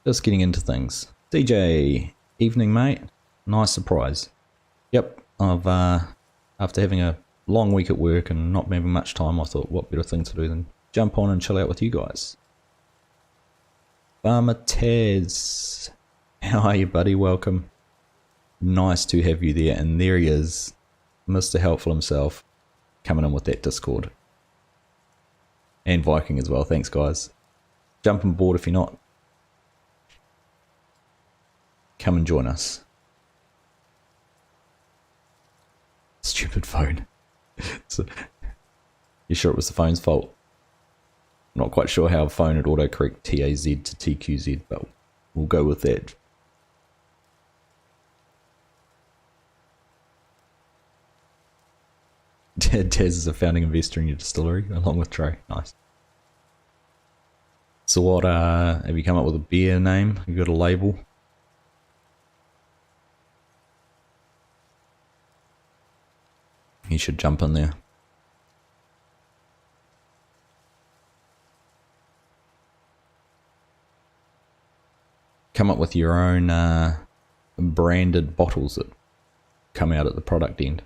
Just getting into things. DJ, evening mate. Nice surprise. Yep, I've after having a long week at work and not having much time, I thought what better thing to do than jump on and chill out with you guys. Farmer Taz, how are you buddy? Welcome. Nice to have you there, and there he is, Mr. Helpful himself, coming in with that Discord. And Viking as well, thanks guys. Jump on board if you're not. Come and join us. Stupid phone. You sure it was the phone's fault? I'm not quite sure how a phone would autocorrect TAZ to TQZ, but we'll go with that. Taz is a founding investor in your distillery, along with Trey. Nice. So what, have you come up with a beer name? You got a label? You should jump in there. Come up with your own branded bottles that come out at the product end.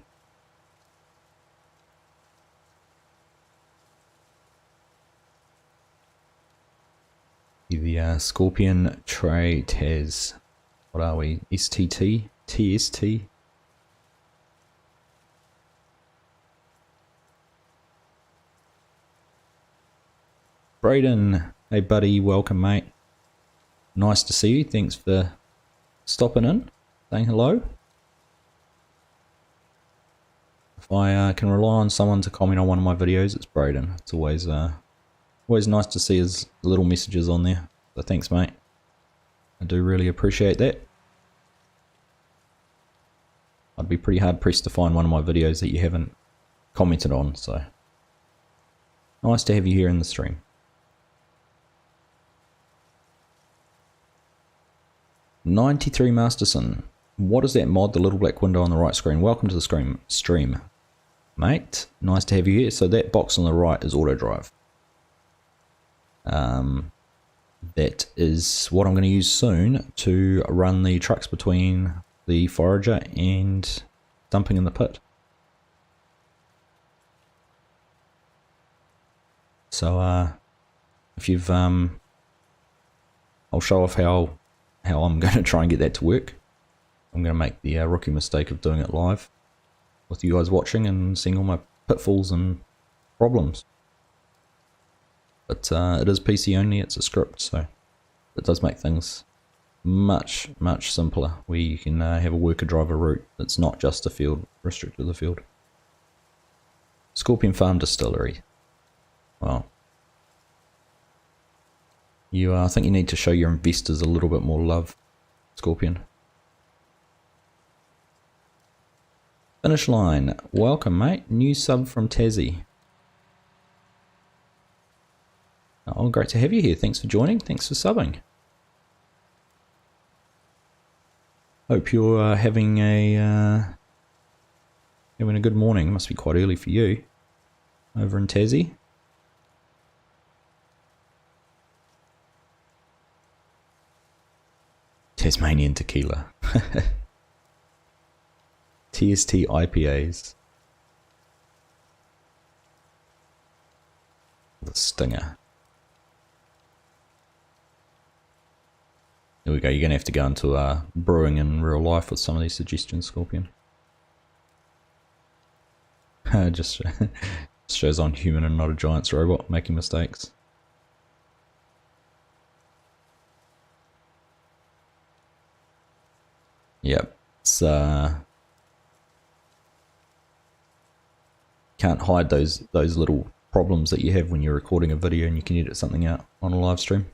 the Scorpion Tray Taz. What are we? STT? TST? Braden, hey buddy, welcome mate. Nice to see you, thanks for stopping in, saying hello. If I can rely on someone to comment on one of my videos, it's Braden. It's always nice to see his little messages on there, so thanks mate. I do really appreciate that. I'd be pretty hard pressed to find one of my videos that you haven't commented on, so nice to have you here in the stream. '93 Masterson. What is that mod, the little black window on the right screen? Welcome to the stream, mate. Nice to have you here. So that box on the right is AutoDrive. That is what I'm going to use soon to run the trucks between the forager and dumping in the pit. So if you've I'll show off how I'm going to try and get that to work. I'm going to make the rookie mistake of doing it live with you guys watching and seeing all my pitfalls and problems. But it is PC only, it's a script, so it does make things much simpler, where you can have a worker driver route that's not just a field, restricted to the field. Scorpion Farm Distillery. Well, I think you need to show your investors a little bit more love, Scorpion. Finish line. Welcome, mate. New sub from Tassie. Oh, great to have you here. Thanks for joining. Thanks for subbing. Hope you're having a good morning. It must be quite early for you over in Tassie. Tasmanian tequila. TST IPAs. The stinger. There we go, you're going to have to go into brewing in real life with some of these suggestions, Scorpion. Just shows I'm human and not a giant's robot making mistakes. Yep, it's can't hide those little problems that you have when you're recording a video and you can edit something out on a live stream.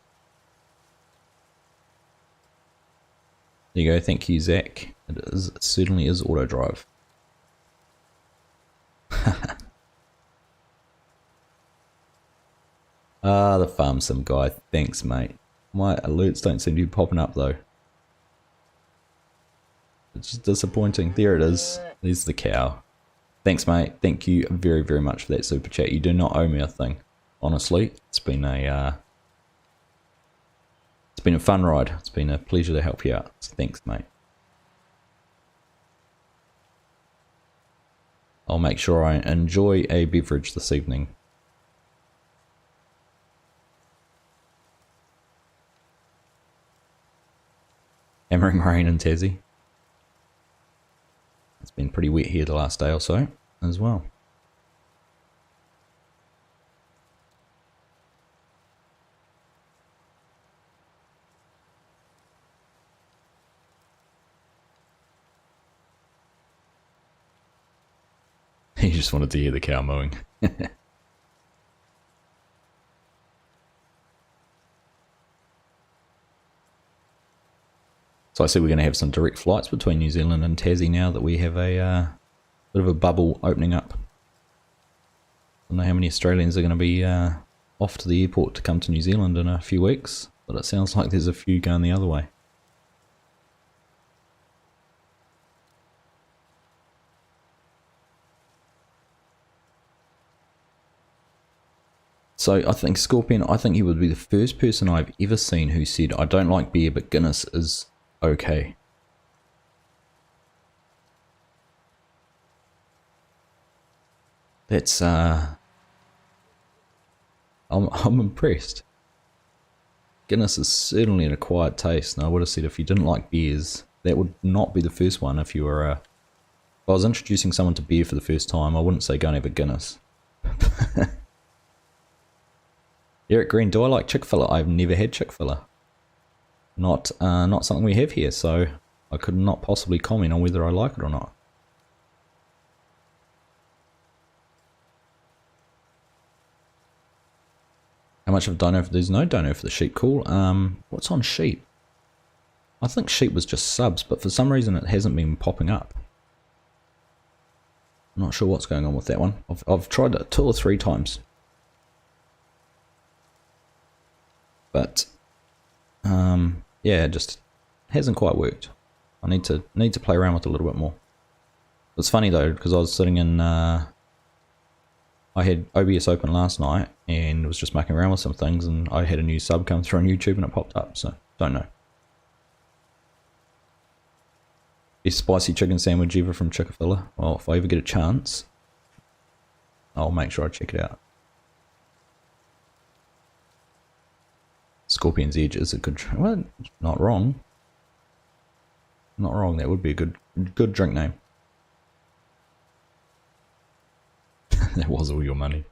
There you go, thank you Zach. It certainly is AutoDrive. The farm sim guy, thanks mate. My alerts don't seem to be popping up though. It's just disappointing. There it is. There's the cow. Thanks mate, thank you very much for that super chat. You do not owe me a thing. Honestly, it's been a fun ride. It's been a pleasure to help you out. So thanks mate. I'll make sure I enjoy a beverage this evening. Hammering rain in Tassie. It's been pretty wet here the last day or so as well. You just wanted to hear the cow mowing. So I see we're going to have some direct flights between New Zealand and Tassie now that we have a bit of a bubble opening up. I don't know how many Australians are going to be off to the airport to come to New Zealand in a few weeks, but it sounds like there's a few going the other way. So I think Scorpion, I think he would be the first person I've ever seen who said, I don't like beer, but Guinness is okay. That's I'm impressed. Guinness is certainly an acquired taste, and I would have said if you didn't like beers, that would not be the first one. If you were, if I was introducing someone to beer for the first time, I wouldn't say go and have a Guinness. Eric Green, do I like Chick-fil-A? I've never had Chick-fil-A. Not something we have here, so I could not possibly comment on whether I like it or not. How much of a dino for there's no dino for the sheep? Cool. What's on sheep? I think sheep was just subs, but for some reason it hasn't been popping up. I'm not sure what's going on with that one. I've tried it 2 or 3 times, but yeah, it just hasn't quite worked. I need to play around with it a little bit more. It's funny though, because I was sitting in I had OBS open last night and was just mucking around with some things, and I had a new sub come through on YouTube and it popped up, so don't know. Best spicy chicken sandwich ever from Chick-fil-A. Well, if I ever get a chance, I'll make sure I check it out. Scorpion's Edge is a good, well, not wrong. Not wrong, that would be a good drink name. That was all your money.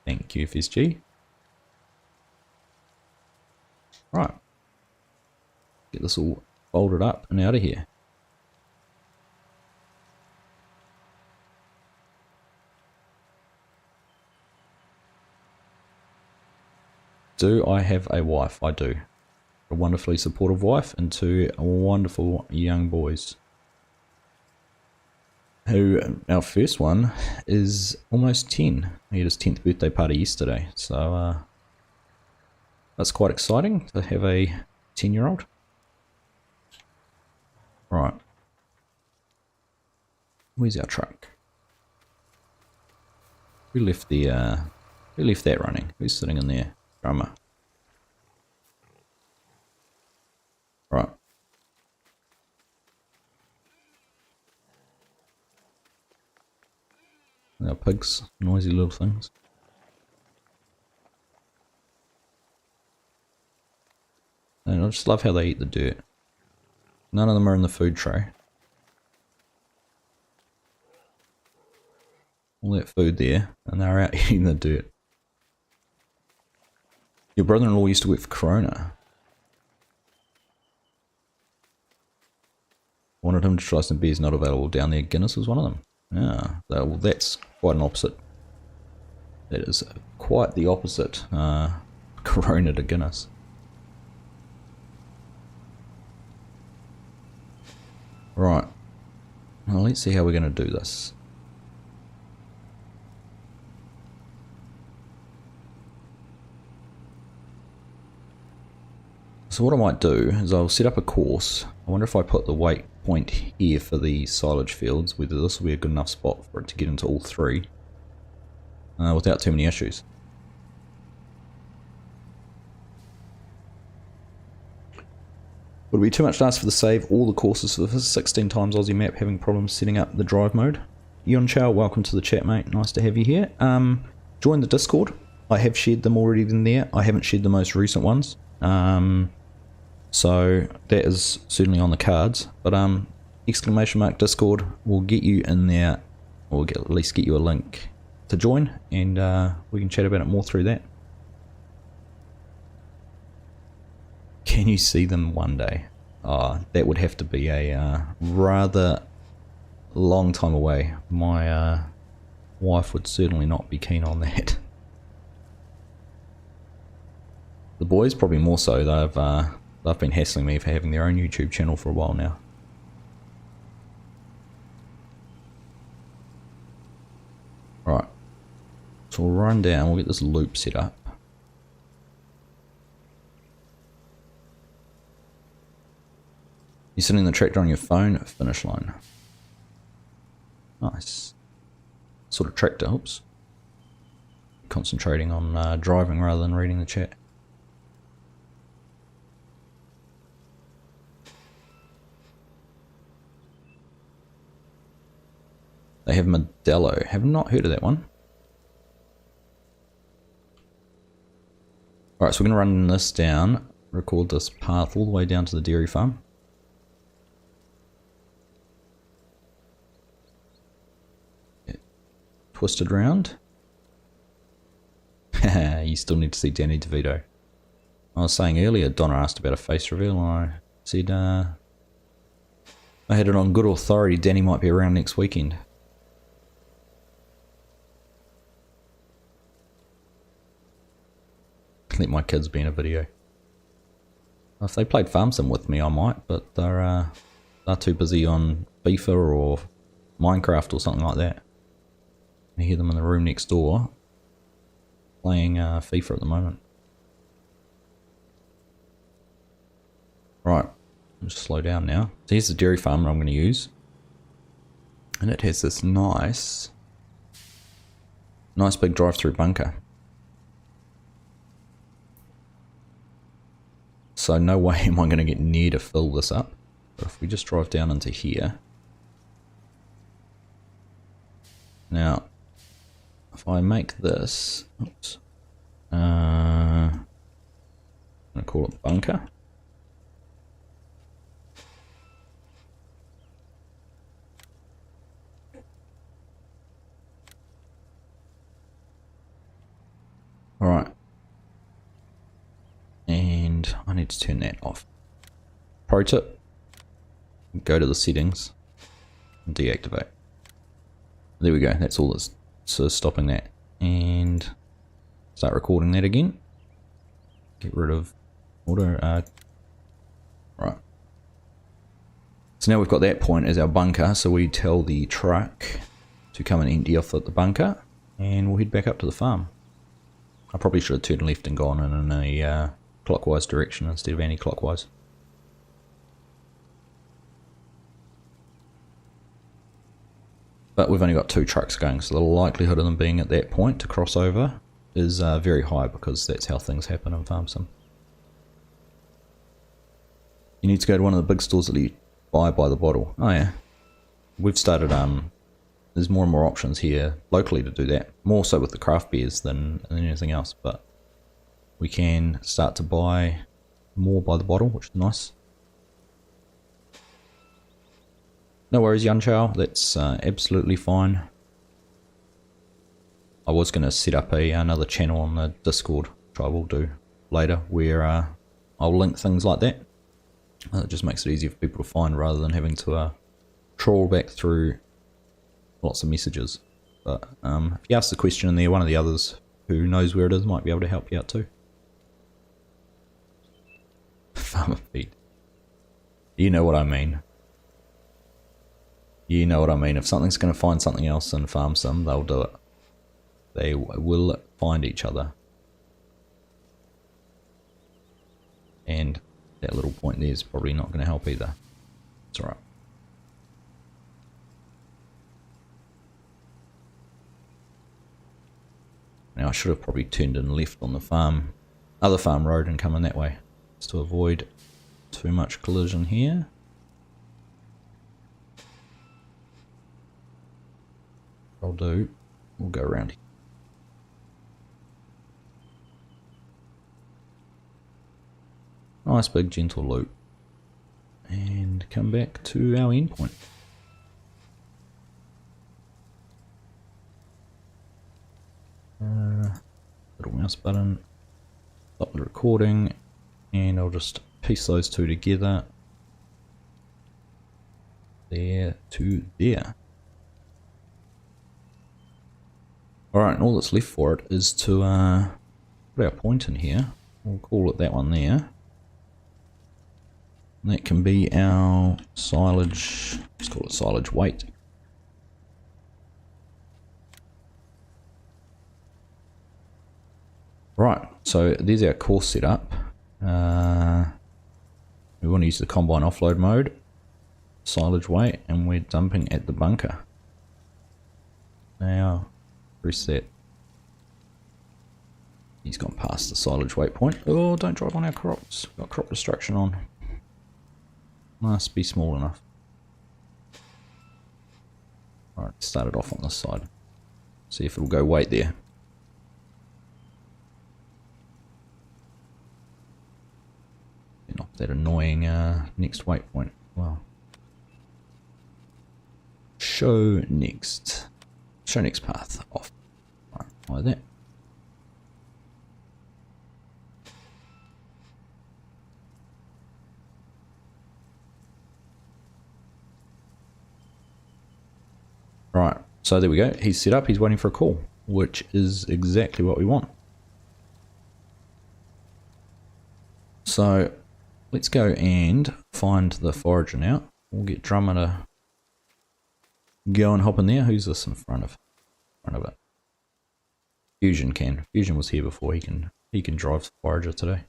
Thank you, FSG. Right. Get this all folded up and out of here. Do I have a wife? I do. A wonderfully supportive wife and 2 wonderful young boys. Who, our first one is almost 10. He had his 10th birthday party yesterday, so that's quite exciting to have a 10-year-old. Right. Where's our truck? Who left that running? Who's sitting in there? Drummer. Right. Our pigs, noisy little things. And I just love how they eat the dirt. None of them are in the food tray. All that food there, and they're out eating the dirt. Your brother-in-law used to work for Corona. Wanted him to try some beers not available down there. Guinness was one of them. Yeah, well, that's quite an opposite. That is quite the opposite. Corona to Guinness. Right. Well, let's see how we're going to do this. So what I might do is I'll set up a course. I wonder if I put the weight point here for the silage fields, whether this will be a good enough spot for it to get into all 3 without too many issues. Would it be too much to ask for the save all the courses for the 16 times Aussie map having problems setting up the drive mode? Yon Chow, welcome to the chat, mate. Nice to have you here. Join the Discord. I have shared them already in there. I haven't shared the most recent ones. So that is certainly on the cards, but exclamation mark Discord will get you in there, or we'll at least get you a link to join, and we can chat about it more through that. Can you see them one day? That would have to be a rather long time away. My wife would certainly not be keen on that. The boys probably more so. They've been hassling me for having their own YouTube channel for a while now. Right, so we'll run down, we'll get this loop set up. You're sitting the tractor on your phone, finish line. Nice. Sort of tractor, oops. Concentrating on driving rather than reading the chat. They have Modelo. Have not heard of that one. Alright, so we're going to run this down, record this path all the way down to the dairy farm. Twisted round. You still need to see Danny DeVito. I was saying earlier, Donna asked about a face reveal, and I said I had it on good authority Danny might be around next weekend. Let my kids be in a video. If they played Farm Sim with me, I might, but they're too busy on FIFA or Minecraft or something like that. I hear them in the room next door playing FIFA at the moment. Right, I'll just slow down now. So here's the dairy farm that I'm going to use. And it has this nice big drive-through bunker. So no way am I going to get near to fill this up. But if we just drive down into here. Now, if I make this, oops, I'm going to call it bunker. Alright. And I need to turn that off. Pro tip, go to the settings and deactivate. There we go, that's all that's stopping that. And start recording that again. Get rid of auto. Right. So now we've got that point as our bunker, so we tell the truck to come and empty off at the bunker, and we'll head back up to the farm. I probably should have turned left and gone in a clockwise direction instead of anti-clockwise. But we've only got 2 trucks going, so the likelihood of them being at that point to cross over is very high, because that's how things happen in Farm Sim. You need to go to one of the big stores that you buy by the bottle. Oh yeah. We've started, there's more and more options here locally to do that. More so with the craft beers than anything else, but we can start to buy more by the bottle, which is nice. No worries, Yan Chao, that's absolutely fine. I was going to set up another channel on the Discord, which I will do later, where I'll link things like that. It just makes it easier for people to find rather than having to trawl back through lots of messages. But if you ask the question in there, one of the others who knows where it is might be able to help you out too. Farmer feed. You know what I mean. You know what I mean. If something's going to find something else in Farm Sim, they'll do it. They will find each other. And that little point there is probably not going to help either. It's alright. Now I should have probably turned in left on the other farm road and come in that way, just to avoid too much collision here. I'll do, we'll go around here. Nice big gentle loop. And come back to our endpoint. Little mouse button, stop the recording, and I'll just piece those two together. There to there. Alright, and all that's left for it is to put our point in here. We'll call it that one there. And that can be our silage, let's call it silage weight. Right, so there's our course set up. We want to use the combine offload mode, silage weight, and we're dumping at the bunker. Now, reset. He's gone past the silage weight point. Oh, don't drive on our crops. Got crop destruction on. Must be small enough. Alright, start it off on this side. See if it'll go weight there. That annoying next waypoint. Wow. Show next path off. Right, like that. Right, so there we go. He's set up, he's waiting for a call, which is exactly what we want. So let's go and find the forager now. We'll get Drummer to go and hop in there. Who's this in front of it? Fusion can. Fusion was here before. He can drive the forager today.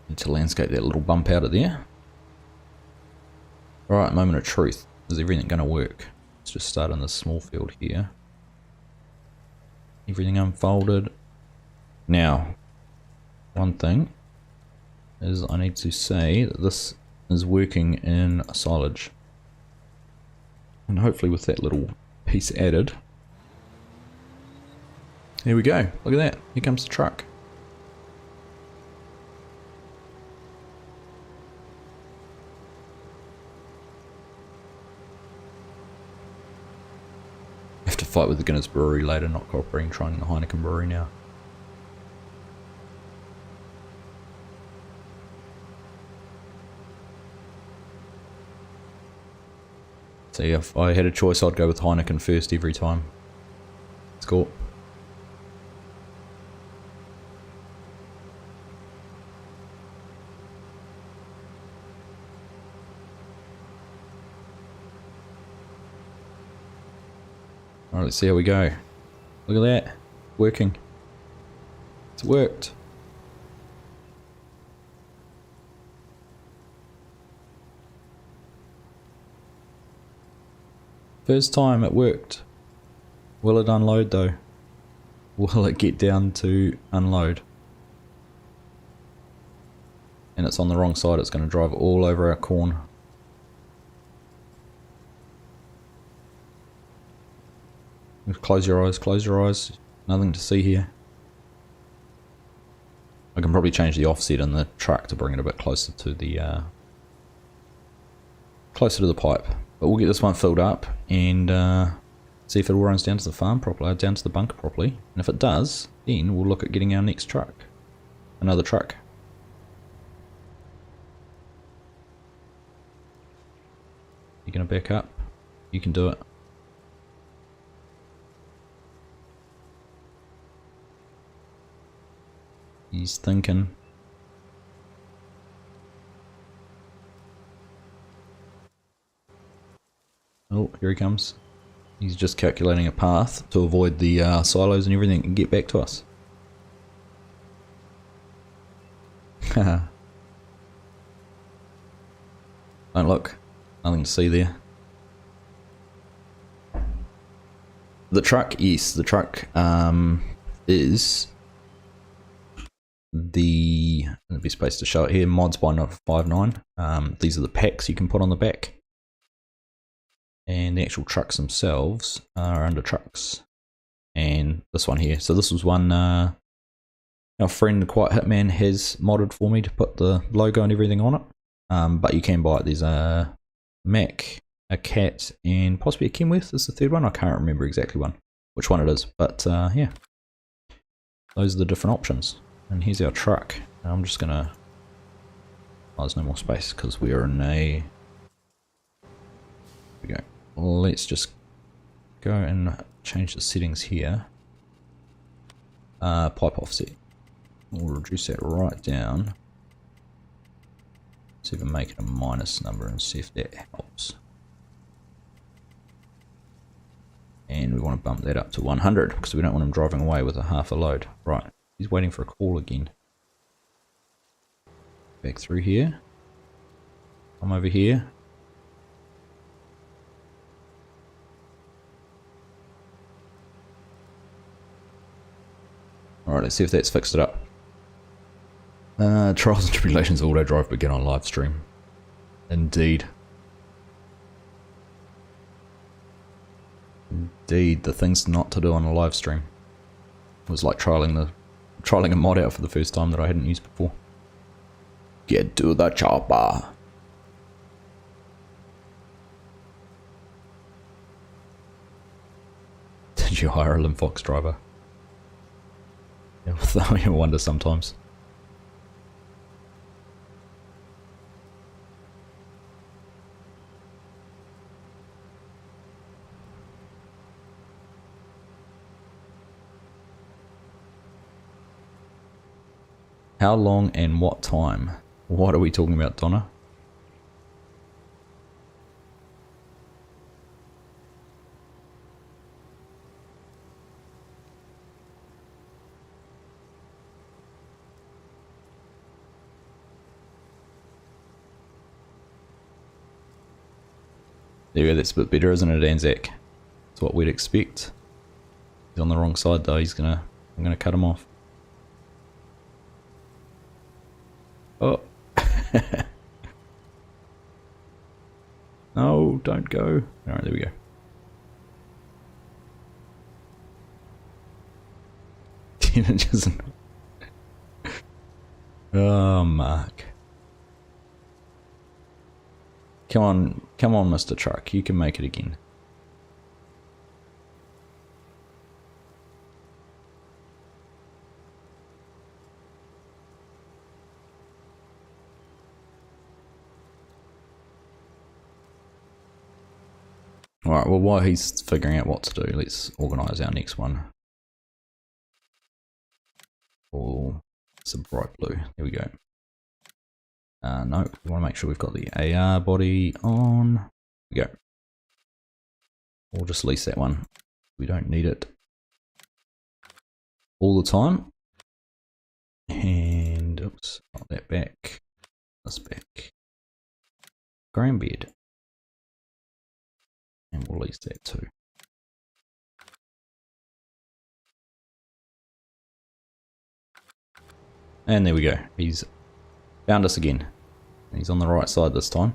Need to landscape that little bump out of there. Right, moment of truth. Is everything going to work? Let's just start in this small field here. Everything unfolded. Now, one thing is I need to say that this is working in silage. And hopefully with that little piece added. Here we go. Look at that. Here comes the truck. Fight with the Guinness Brewery later, not cooperating, trying the Heineken Brewery now. So yeah, if I had a choice, I'd go with Heineken first every time. Let's go. Alright, let's see how we go. Look at that. Working. It's worked. First time it worked. Will it unload though? Will it get down to unload? And it's on the wrong side, it's going to drive all over our corn. Close your eyes, close your eyes. Nothing to see here. I can probably change the offset in the truck to bring it a bit closer to the pipe. But we'll get this one filled up and see if it all runs down to the farm properly, down to the bunker properly. And if it does, then we'll look at getting our next truck. Another truck. You gonna back up? You can do it. He's thinking. Oh, here he comes. He's just calculating a path to avoid the silos and everything and get back to us. Haha. Don't look. Nothing to see there. The truck, yes, the truck is the best place to show it here, mods by 59. These are the packs you can put on the back. And the actual trucks themselves are under trucks. And this one here. So this was one our friend Quiet Hitman has modded for me to put the logo and everything on it. But you can buy it. There's a Mac, a Cat, and possibly a Kenworth is the third one. I can't remember exactly which one it is. But yeah, those are the different options. And here's our truck. I'm just gonna... Oh, there's no more space because we are in a... Here we go. Let's just go and change the settings here. Pipe offset. We'll reduce that right down. Let's even make it a minus number and see if that helps. And we want to bump that up to 100 because we don't want him driving away with a half a load. Right. He's waiting for a call again. Back through here. I'm over here. Alright, let's see if that's fixed it up. Trials and Tribulations AutoDrive begin on live stream. Indeed. Indeed, the things not to do on a live stream. It was like trialing a mod out for the first time that I hadn't used before. Get to the chopper. Did you hire a Limfox driver? I wonder sometimes. How long and what time? What are we talking about, Donna? There we go, that's a bit better, isn't it, Anzac? That's what we'd expect. He's on the wrong side though, I'm gonna cut him off. Oh. No, don't go. Alright, there we go. Just... Oh, Mark. Come on, Mr. Truck, you can make it again. Alright, well, while he's figuring out what to do, let's organise our next one. Oh, it's a bright blue. There we go. No, we want to make sure we've got the AR body on. There we go. We'll just lease that one. We don't need it all the time. And, oops, not that back. This back. Grain bed. And we'll lease that too. And there we go. He's found us again. He's on the right side this time.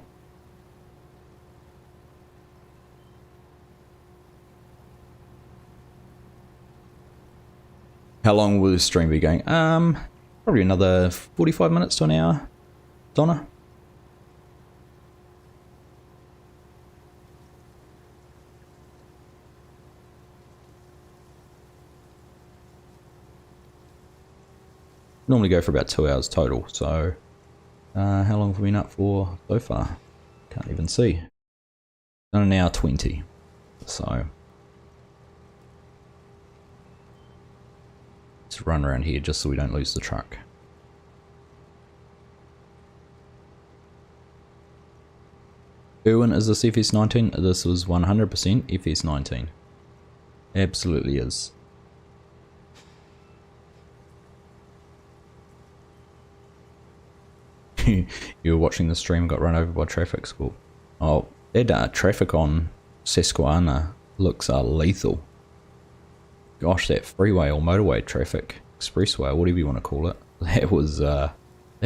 How long will this stream be going? Probably another 45 minutes to an hour. Donna? Normally go for about 2 hours total, so how long have we been up for so far? Can't even see. Done an hour 20, so let's run around here just so we don't lose the truck. Erwin, is this FS19? This was 100% FS19. Absolutely is. You were watching the stream and got run over by traffic school. Oh, that traffic on Susquehanna looks lethal. Gosh, that freeway or motorway traffic, expressway, whatever you want to call it, that was, that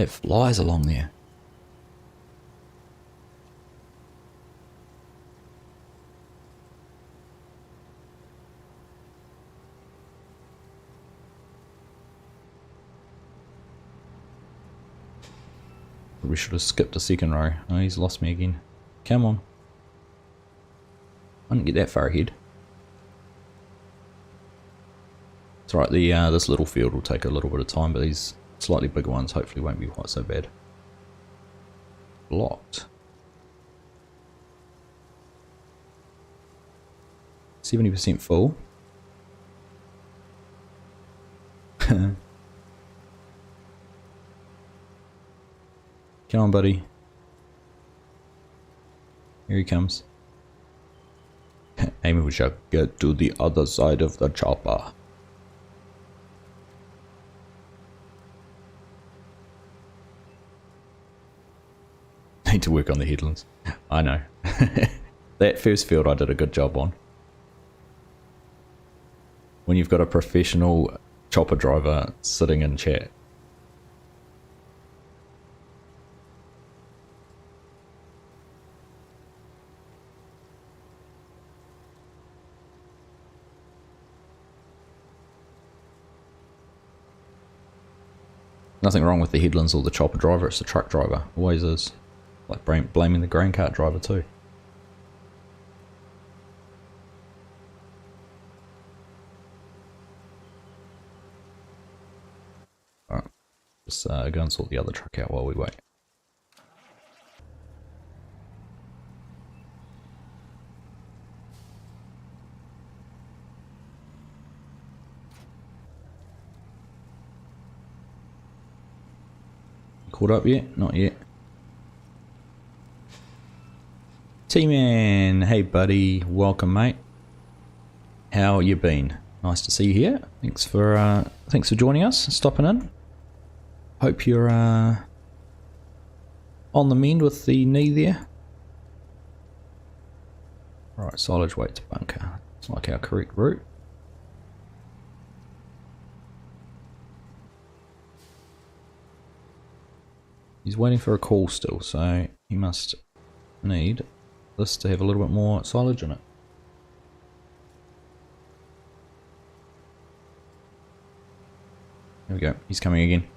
flies along there. We should have skipped a second row. Oh, he's lost me again. Come on. I didn't get that far ahead. It's alright, this little field will take a little bit of time, but these slightly bigger ones hopefully won't be quite so bad. Blocked. 70% full. Come on, buddy. Here he comes. Amy, we shall get to the other side of the chopper. Need to work on the headlands. I know. That first field I did a good job on. When you've got a professional chopper driver sitting in chat. Nothing wrong with the headlands or the chopper driver, it's the truck driver. Always is. Like blaming the grain cart driver too. Alright, just go and sort the other truck out while we wait. Caught up yet? Not yet. T-Man, hey buddy, welcome mate. How you been? Nice to see you here. Thanks for joining us, stopping in. Hope you're on the mend with the knee there. Right, silage weight to bunker. It's like our correct route. He's waiting for a call still, so he must need this to have a little bit more silage in it. There we go, he's coming again.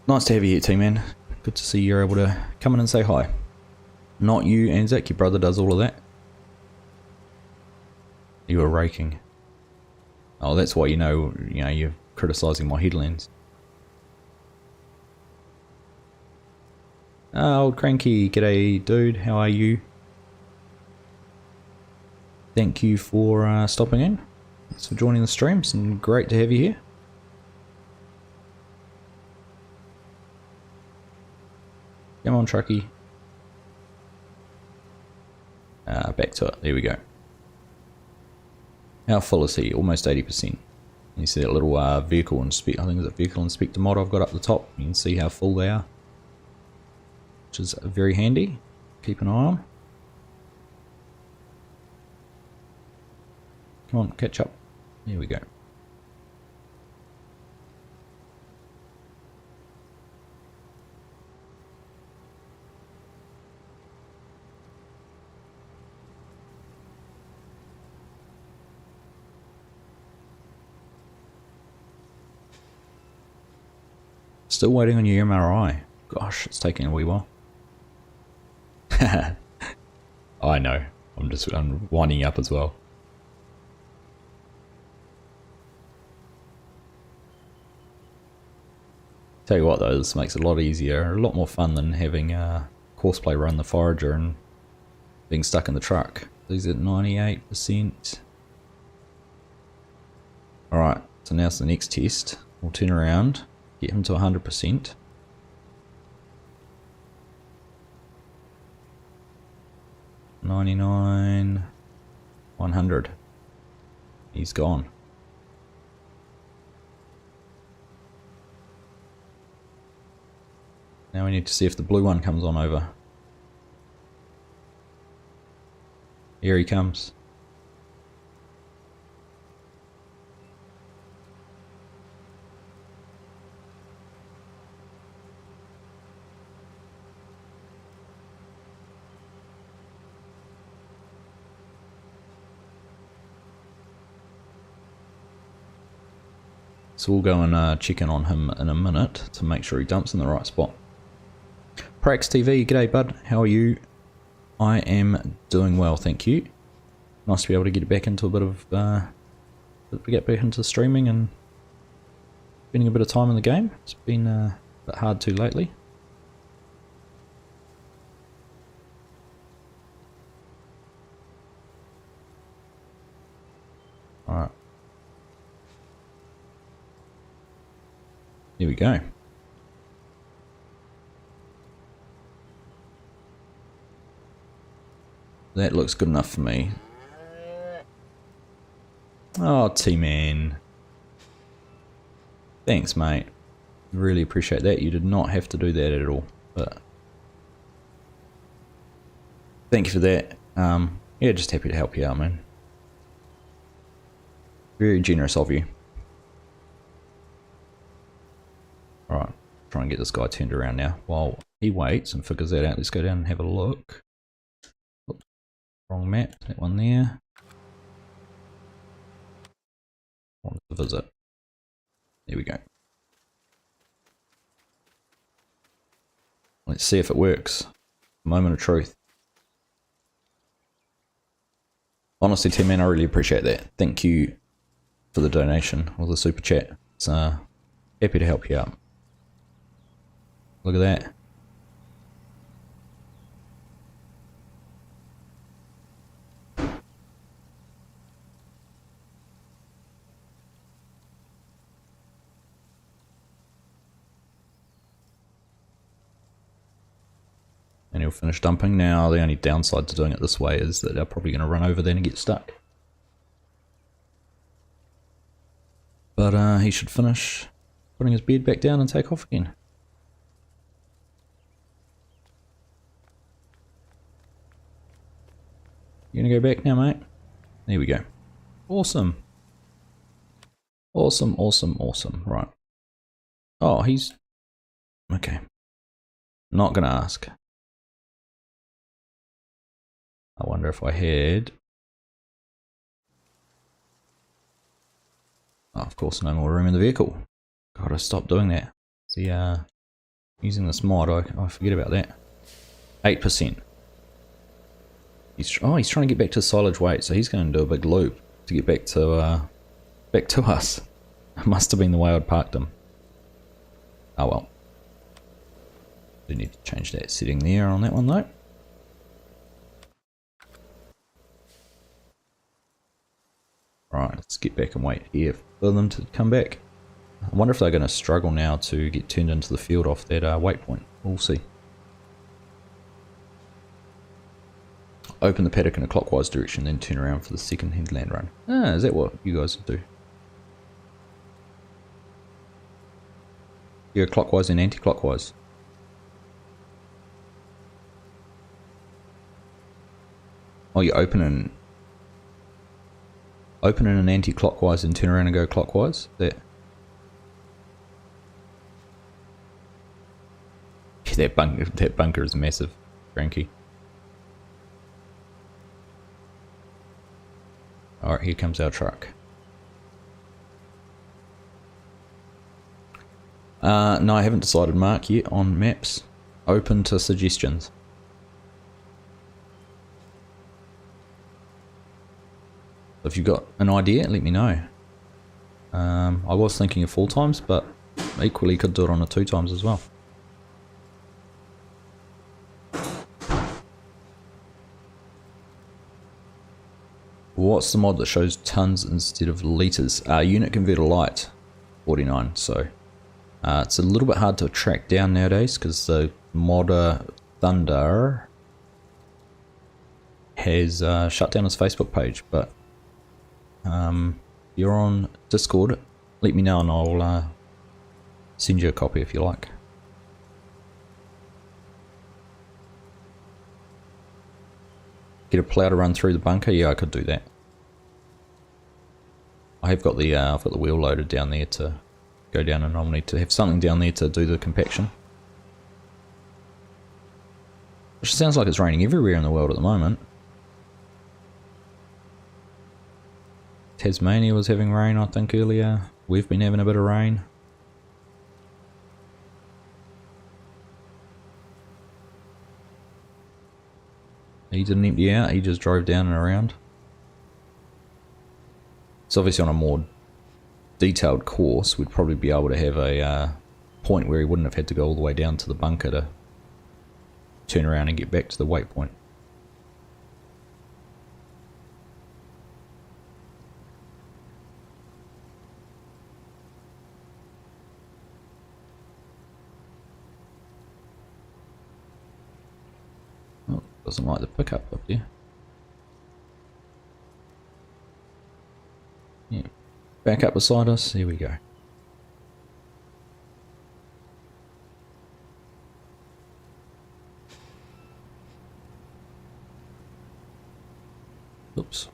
Nice to have you here, T-Man. Good to see you're able to come in and say hi. Not you, Anzac, your brother does all of that. You were raking. Oh, that's why you know you're criticising my headlands. Old Cranky, g'day dude, how are you? Thank you for stopping in. Thanks for joining the stream, it's great to have you here. Come on, truckie. Back to it, there we go. How full is he? Almost 80%. You see that little vehicle inspector, I think it's a vehicle inspector mod I've got up the top. You can see how full they are, which is very handy. Keep an eye on. Come on, catch up. There we go. Still waiting on your MRI. Gosh, it's taking a wee while. I know. I'm winding up as well. Tell you what though, this makes it a lot easier, a lot more fun than having Courseplay run the forager and being stuck in the truck. These at 98%. Alright, so now's the next test. We'll turn around, get him to 100%. $99, $100. He's gone. Now we need to see if the blue one comes on over. Here he comes. So we'll go and check in on him in a minute to make sure he dumps in the right spot. Prax TV, g'day bud, how are you? I am doing well, thank you. Nice to be able to get back into a bit of, get back into streaming and spending a bit of time in the game. It's been a bit hard to lately. Alright. Here we go. That looks good enough for me. Oh, T-Man. Thanks, mate. Really appreciate that. You did not have to do that at all. But thank you for that. Yeah, just happy to help you out, man. Very generous of you. Alright, try and get this guy turned around now. While he waits and figures that out, let's go down and have a look. Oops, wrong map, that one there. Want to visit. There we go. Let's see if it works. Moment of truth. Honestly, Tim, man, I really appreciate that. Thank you for the donation or the super chat. It's happy to help you out. Look at that. And he'll finish dumping. Now, the only downside to doing it this way is that they're probably going to run over then and get stuck. But he should finish putting his bed back down and take off again. You gonna go back now, mate? There we go. Awesome. Awesome, awesome, awesome. Right. Oh, he's... Okay. Not gonna ask. I wonder if I had... Oh, of course, no more room in the vehicle. Gotta stop doing that. See, using this mod, I forget about that. 8%. He's trying to get back to silage weight, so he's going to do a big loop to get back to us. It must have been the way I'd parked him. Oh well. Do need to change that setting there on that one though. Right, let's get back and wait here for them to come back. I wonder if they're going to struggle now to get turned into the field off that waypoint. We'll see. Open the paddock in a clockwise direction, then turn around for the second headland run. Ah, is that what you guys do? You go clockwise and anti-clockwise. Oh, you open in an anti-clockwise and turn around and go clockwise? That bunker is massive, Frankie. Alright, here comes our truck. No, I haven't decided, Mark, yet on maps. Open to suggestions. If you've got an idea, let me know. I was thinking of 4 times, but equally could do it on a 2 times as well. What's the mod that shows tons instead of litres? Unit converter light, 49. So it's a little bit hard to track down nowadays because the modder Thunder has shut down his Facebook page. But you're on Discord, let me know and I'll send you a copy if you like. Get a plough to run through the bunker? Yeah, I could do that. I have got the I've got the wheel loaded down there to go down, and I'll need to have something down there to do the compaction. Which sounds like it's raining everywhere in the world at the moment. Tasmania was having rain, I think, earlier. We've been having a bit of rain. He didn't empty out, he just drove down and around. So obviously on a more detailed course, we'd probably be able to have a point where he wouldn't have had to go all the way down to the bunker to turn around and get back to the waypoint. Oh, doesn't like the pickup up there. Yeah, back up beside us, here we go. Oops.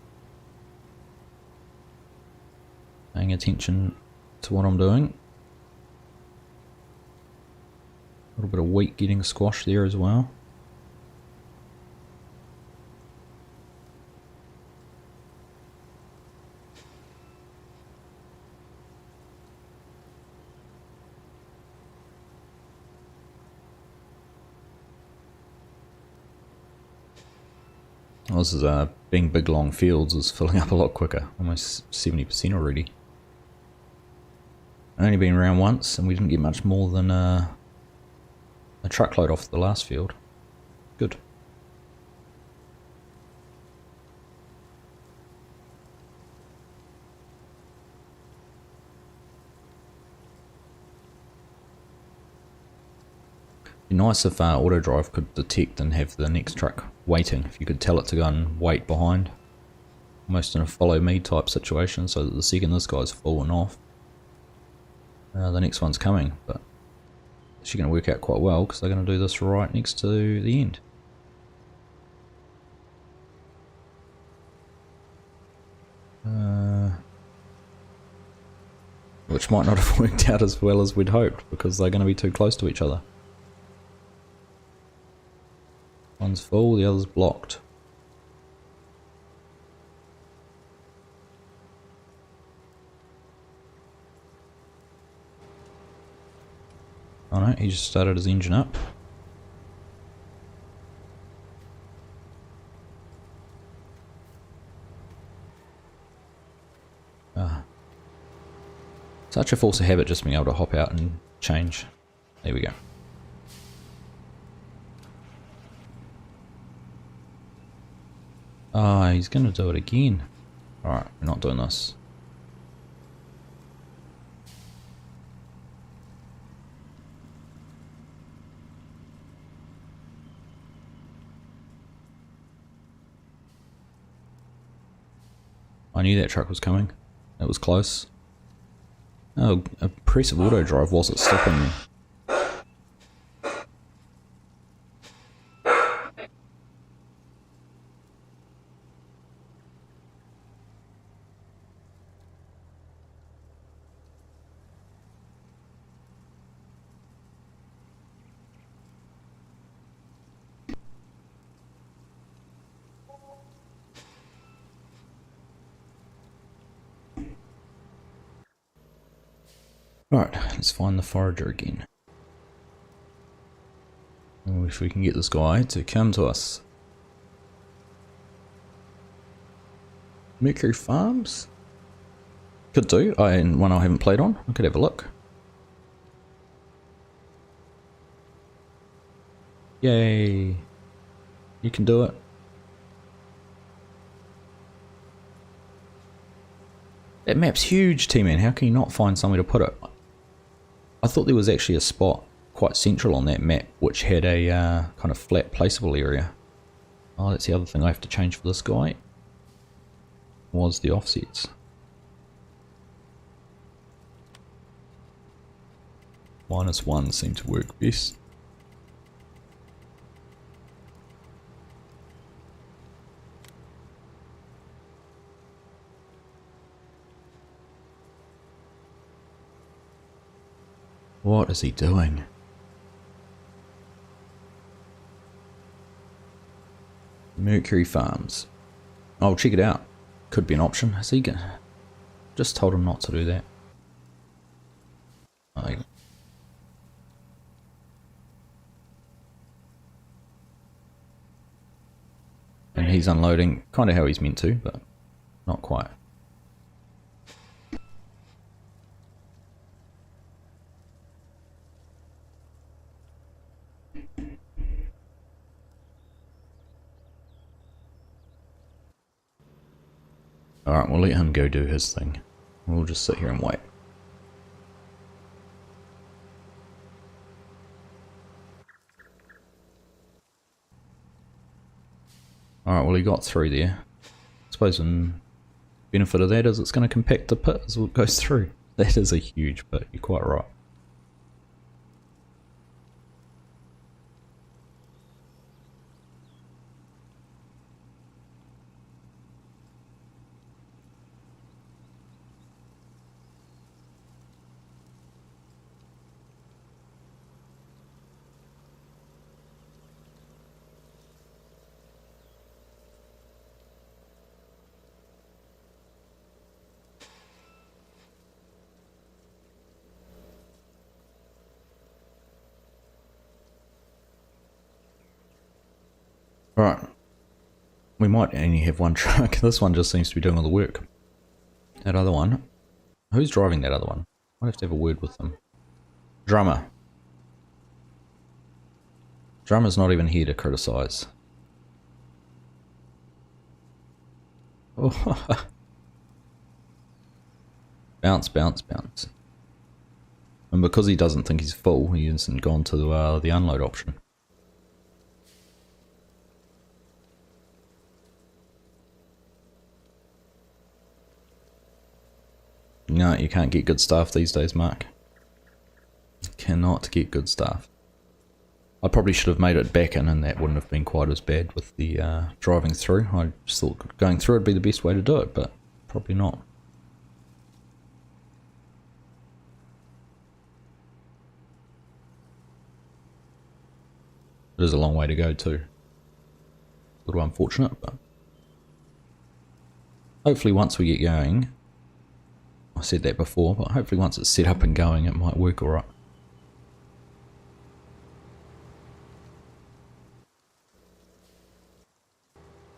Paying attention to what I'm doing. A little bit of wheat getting squashed there as well. Well, this is being big long fields is filling up a lot quicker, almost 70% already. Only been around once and we didn't get much more than a truckload off the last field. Good. Be nice if AutoDrive could detect and have the next truck waiting. If you could tell it to go and wait behind, almost in a follow me type situation, so that the second this guy's fallen off, the next one's coming. But it's going to work out quite well because they're going to do this right next to the end. Which might not have worked out as well as we'd hoped because they're going to be too close to each other. One's full, the other's blocked. Oh no, he just started his engine up. Such a force of habit just being able to hop out and change. There we go. Ah, he's going to do it again. Alright, we're not doing this. I knew that truck was coming. It was close. Oh, a press of AutoDrive wasn't stopping me. Right, let's find the forager again. Oh, if we can get this guy to come to us. Mercury Farms? Could do, and one I haven't played on. I could have a look. Yay! You can do it. That map's huge, T-Man. How can you not find somewhere to put it? I thought there was actually a spot quite central on that map which had a kind of flat placeable area. Oh, that's the other thing I have to change for this guy. Was the offsets. -1 seemed to work best. What is he doing? Mercury Farms. I'll check it out. Could be an option. Is he gonna... Just told him not to do that. And he's unloading kind of how he's meant to, but not quite. Alright, we'll let him go do his thing. We'll just sit here and wait. Alright, well he got through there. I suppose the benefit of that is it's going to compact the pit as it goes through. That is a huge pit, you're quite right. Right. We might only have one truck. This one just seems to be doing all the work. That other one. Who's driving that other one? Might have to have a word with them. Drummer. Drummer's not even here to criticise. Oh. Bounce, bounce, bounce. And because he doesn't think he's full, he hasn't gone to the unload option. No, you can't get good staff these days, Mark. You cannot get good staff. I probably should have made it back in, and that wouldn't have been quite as bad with the driving through. I just thought going through would be the best way to do it, but probably not. It is a long way to go too. A little unfortunate, but hopefully once we get going, I said that before, but hopefully once it's set up and going it might work alright.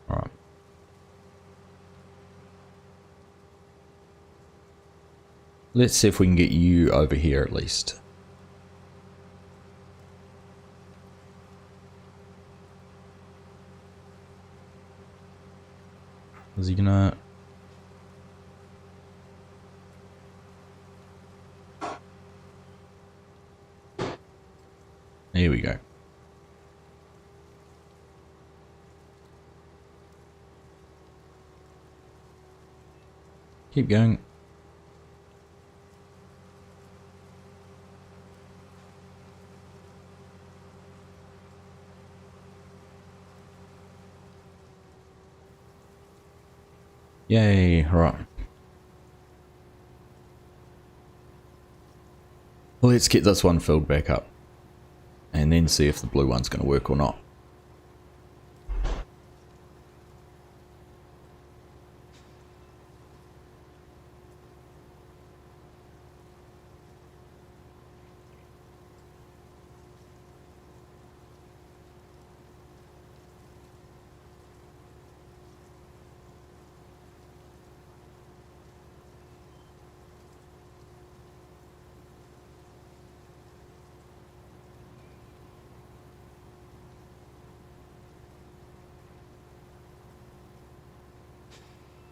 Alright. Let's see if we can get you over here at least. Is he gonna... Here we go. Keep going. Yay, right. Well, let's get this one filled back up. And then see if the blue one's going to work or not.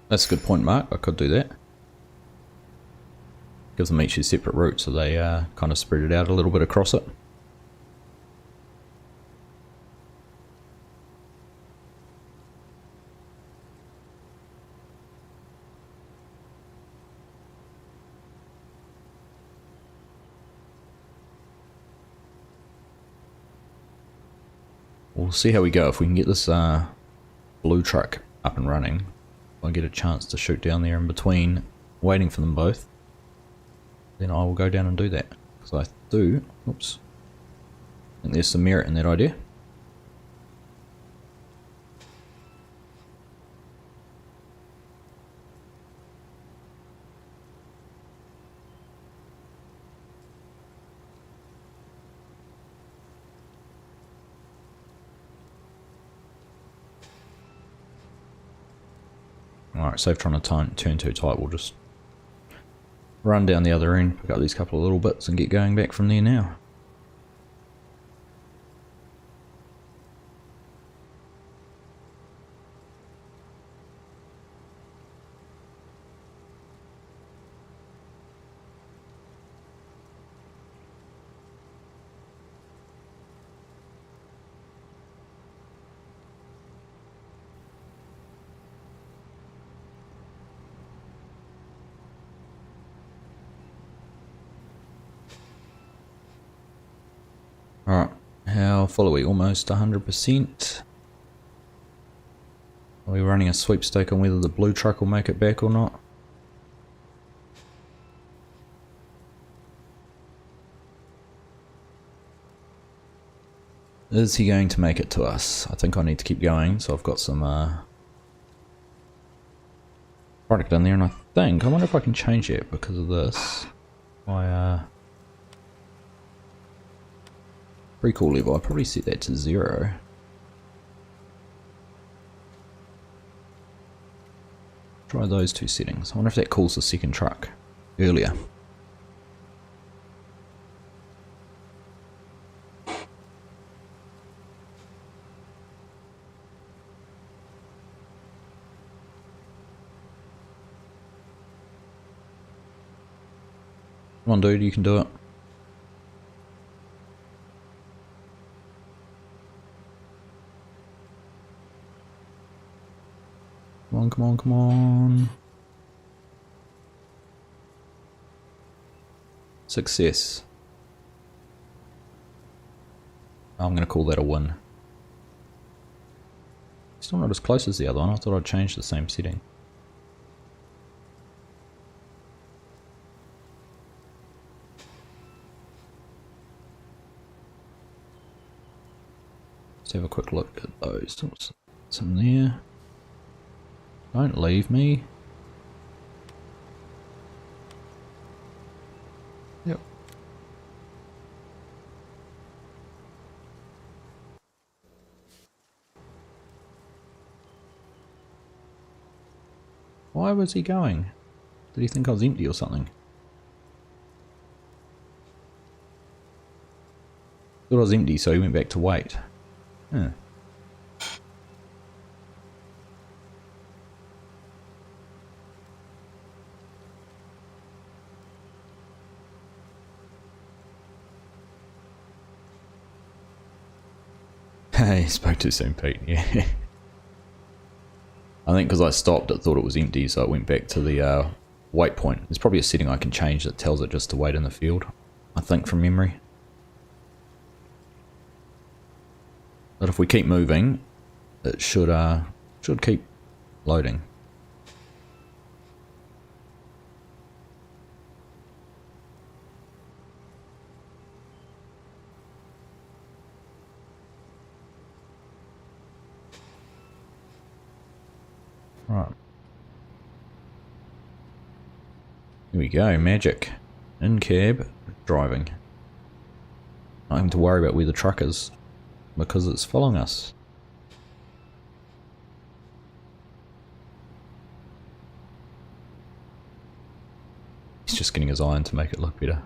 That's a good point, Mark. I could do that. Give them each a separate route so they kind of spread it out a little bit across it. We'll see how we go. If we can get this blue truck up and running, I get a chance to shoot down there in between, waiting for them both, then I will go down and do that. Because I do, oops, I think there's some merit in that idea. Alright, save trying to turn too tight. We'll just run down the other end, pick up these couple of little bits and get going back from there now. Alright, how full are we? Almost 100%. Are we running a sweepstake on whether the blue truck will make it back or not? Is he going to make it to us? I think I need to keep going, so I've got some product in there, and I wonder if I can change it because of this. My recall level, I'll probably set that to 0. Try those two settings. I wonder if that calls the second truck earlier. Come on, dude, you can do it. Come on, come on, come on. Success. I'm going to call that a win. Still not as close as the other one. I thought I'd change the same setting. Let's have a quick look at those. What's in there? Don't leave me. Yep. Why was he going? Did he think I was empty or something? Thought I was empty, so he went back to wait. Huh. Hey, spoke too soon, Pete. Yeah. I think because I stopped, it thought it was empty, so it went back to the wait point. There's probably a setting I can change that tells it just to wait in the field, I think, from memory. But if we keep moving, it should keep loading. Right. Here we go, magic. In cab, driving. Not having to worry about where the truck is, because it's following us. He's just getting his eye in to make it look better.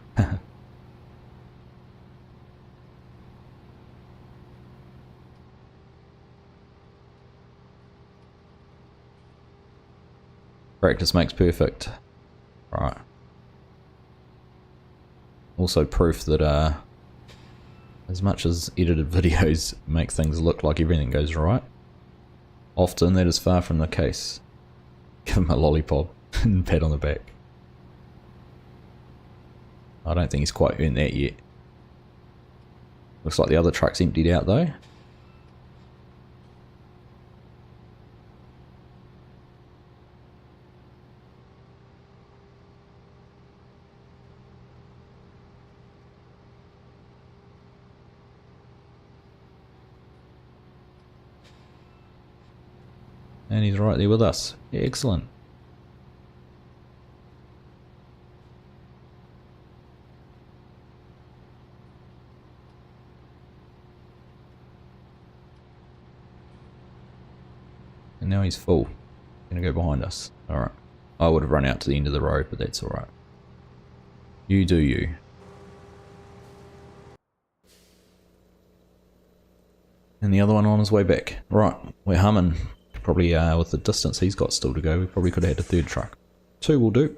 Practice makes perfect. Right. Also proof that as much as edited videos make things look like everything goes right, often that is far from the case. Give him a lollipop and pat on the back. I don't think he's quite earned that yet. Looks like the other truck's emptied out though. And he's right there with us. Yeah, excellent. And now he's full. Gonna go behind us. Alright. I would have run out to the end of the road, but that's alright. You do you. And the other one on his way back. Right, we're humming. Probably with the distance he's got still to go, we probably could have had a third truck. 2 will do.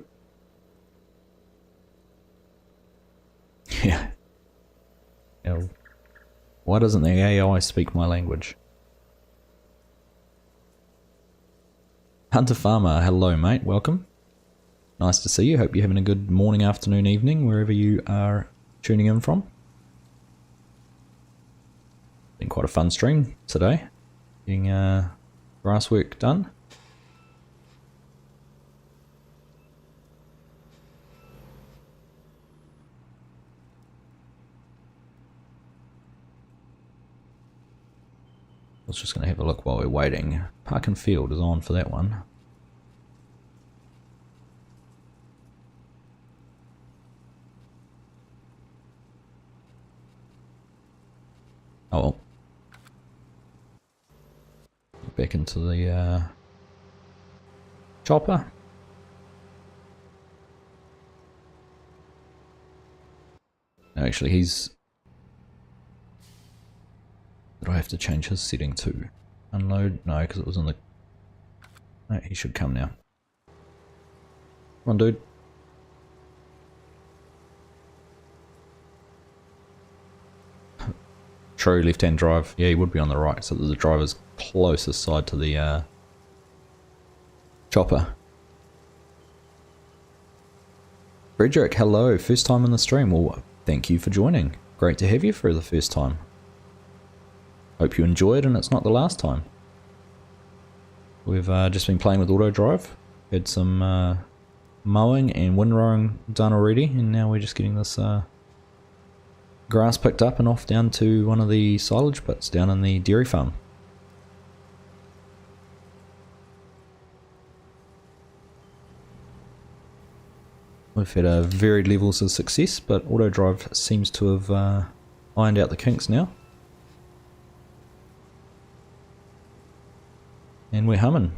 Yeah. Why doesn't the AI speak my language? Hunter Farmer, hello mate, welcome. Nice to see you, hope you're having a good morning, afternoon, evening, wherever you are tuning in from. Been quite a fun stream today, getting grass work done. I was just going to have a look while we're waiting. Park and Field is on for that one. Oh well. Back into the chopper. Actually, he's... Did I have to change his setting to unload? No, because it was in the... No, he should come now. Come on, dude. True, left-hand drive. Yeah, he would be on the right, so the driver's closest side to the chopper. Frederick, hello. First time in the stream. Well, thank you for joining. Great to have you for the first time. Hope you enjoyed and it's not the last time. We've just been playing with AutoDrive. Had some mowing and windrowing done already, and now we're just getting this grass picked up and off down to one of the silage pits down in the dairy farm. We've had varied levels of success, but AutoDrive seems to have ironed out the kinks now. And we're humming.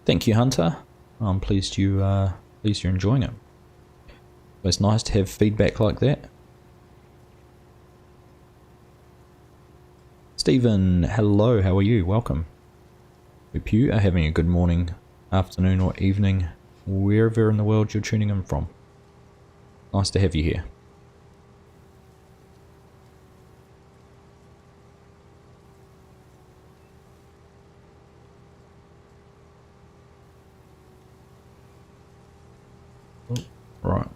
Thank you, Hunter. I'm pleased you're enjoying it. It's nice to have feedback like that. Stephen, hello, how are you? Welcome. Hope you are having a good morning, afternoon or evening, wherever in the world you're tuning in from. Nice to have you here. Oh, right.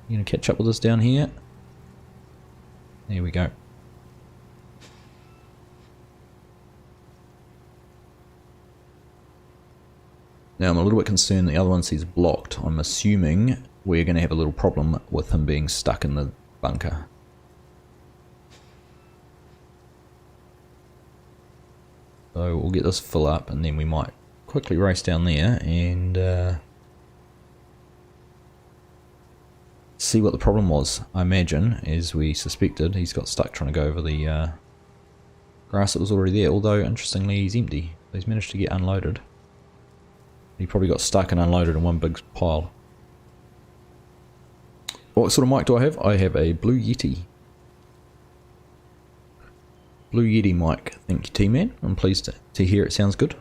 You gonna catch up with us down here? There we go. Now I'm a little bit concerned the other one says blocked. I'm assuming we're going to have a little problem with him being stuck in the bunker. So we'll get this full up and then we might quickly race down there and see what the problem was. I imagine, as we suspected, he's got stuck trying to go over the grass that was already there, although interestingly he's empty. He's managed to get unloaded. He probably got stuck and unloaded in one big pile. What sort of mic do I have? I have a Blue Yeti. Blue Yeti mic. Thank you, T-Man. I'm pleased to hear it sounds good.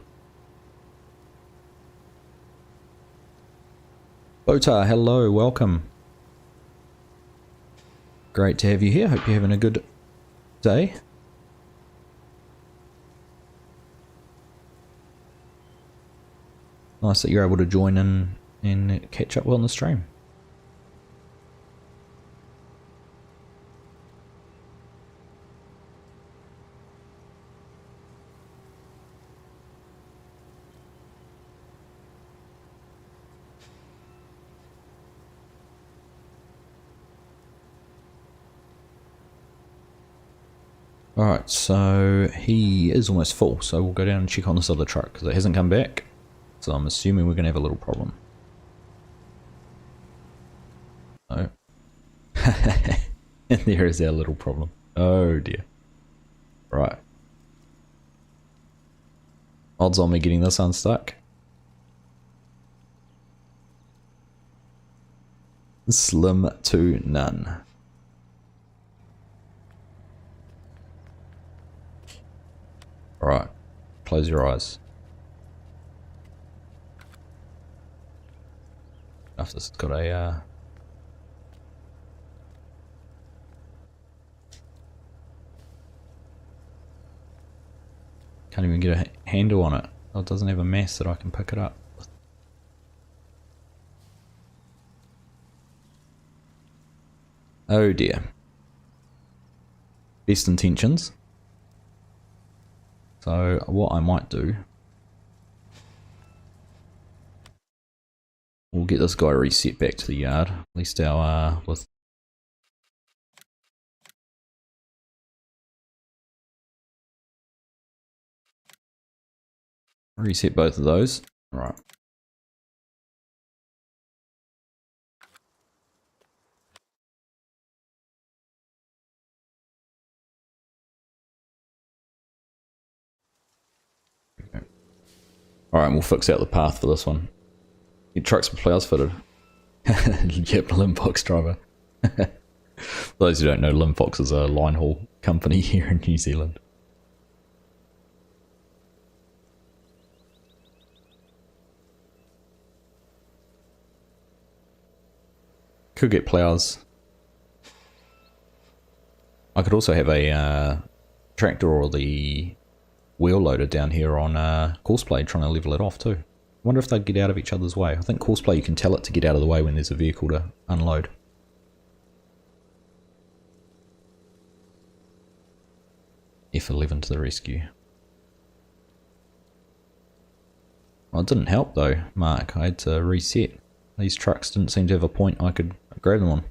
Botar, hello, welcome. Great to have you here. Hope you're having a good day. Nice that you're able to join in and catch up well on the stream. Alright, so he is almost full, so we'll go down and check on this other truck because it hasn't come back. So I'm assuming we're going to have a little problem. Oh. And there is our little problem. Oh dear. Right. Odds on me getting this unstuck. Slim to none. Alright. Close your eyes. After this has got a can't even get a handle on it. Oh, it doesn't have a mass that I can pick it up. Oh dear. Best intentions. So what I might do, we'll get this guy reset back to the yard. At least our with reset both of those. Right. Alright, we'll fix out the path for this one. Get trucks with plows fitted. Yep, Limfox driver. For those who don't know, Limfox is a line haul company here in New Zealand. Could get plows. I could also have a tractor or the wheel loader down here on Courseplay trying to level it off too. I wonder if they'd get out of each other's way. I think Courseplay you can tell it to get out of the way when there's a vehicle to unload. F11 to the rescue. Well, it didn't help though, Mark. I had to reset. These trucks didn't seem to have a point I could grab them on.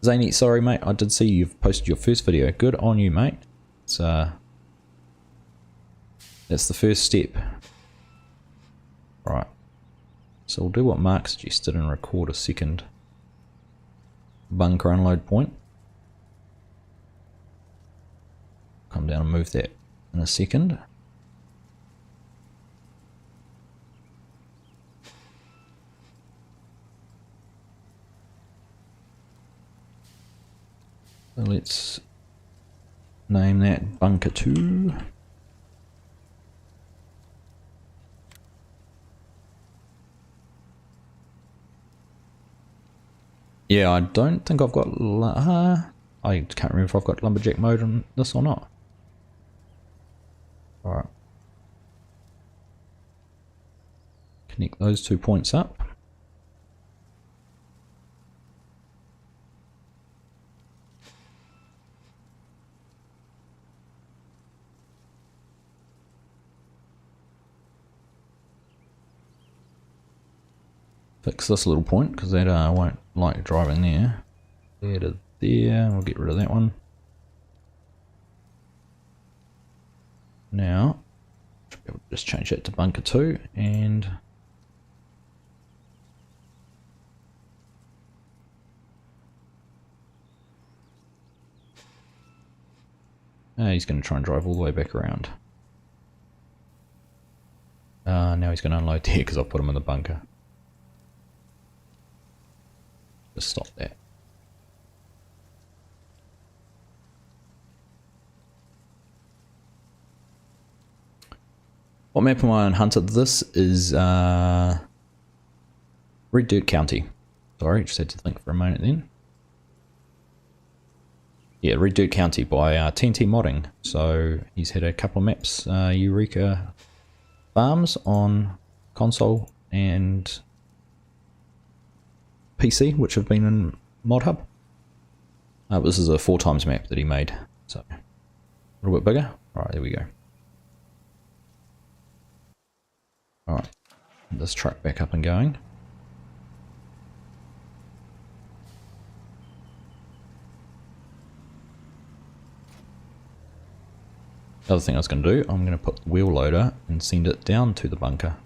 Zany, sorry mate, I did see you've posted your first video. Good on you, mate. It's that's the first step. Right. So we'll do what Mark suggested and record a second bunker unload point. Come down and move that in a second. So let's name that bunker 2. Yeah, I don't think I've got I can't remember if I've got lumberjack mode on this or not. Alright. Connect those 2 points up. Fix this little point because that won't like driving there. There to there, we'll get rid of that one. Now, should be able to just change that to bunker 2 and he's going to try and drive all the way back around. Now he's going to unload there because I'll put him in the bunker. Just stop that. What map am I on, Hunter? This is Red Dirt County. Sorry, just had to think for a moment then. Yeah, Red Dirt County by TNT Modding. So he's had a couple of maps, Eureka Farms on console and PC, which have been in Mod Hub. This is a 4x map that he made, so a little bit bigger. Alright, there we go. Alright, this truck back up and going. The other thing I was going to do, I'm going to put the wheel loader and send it down to the bunker.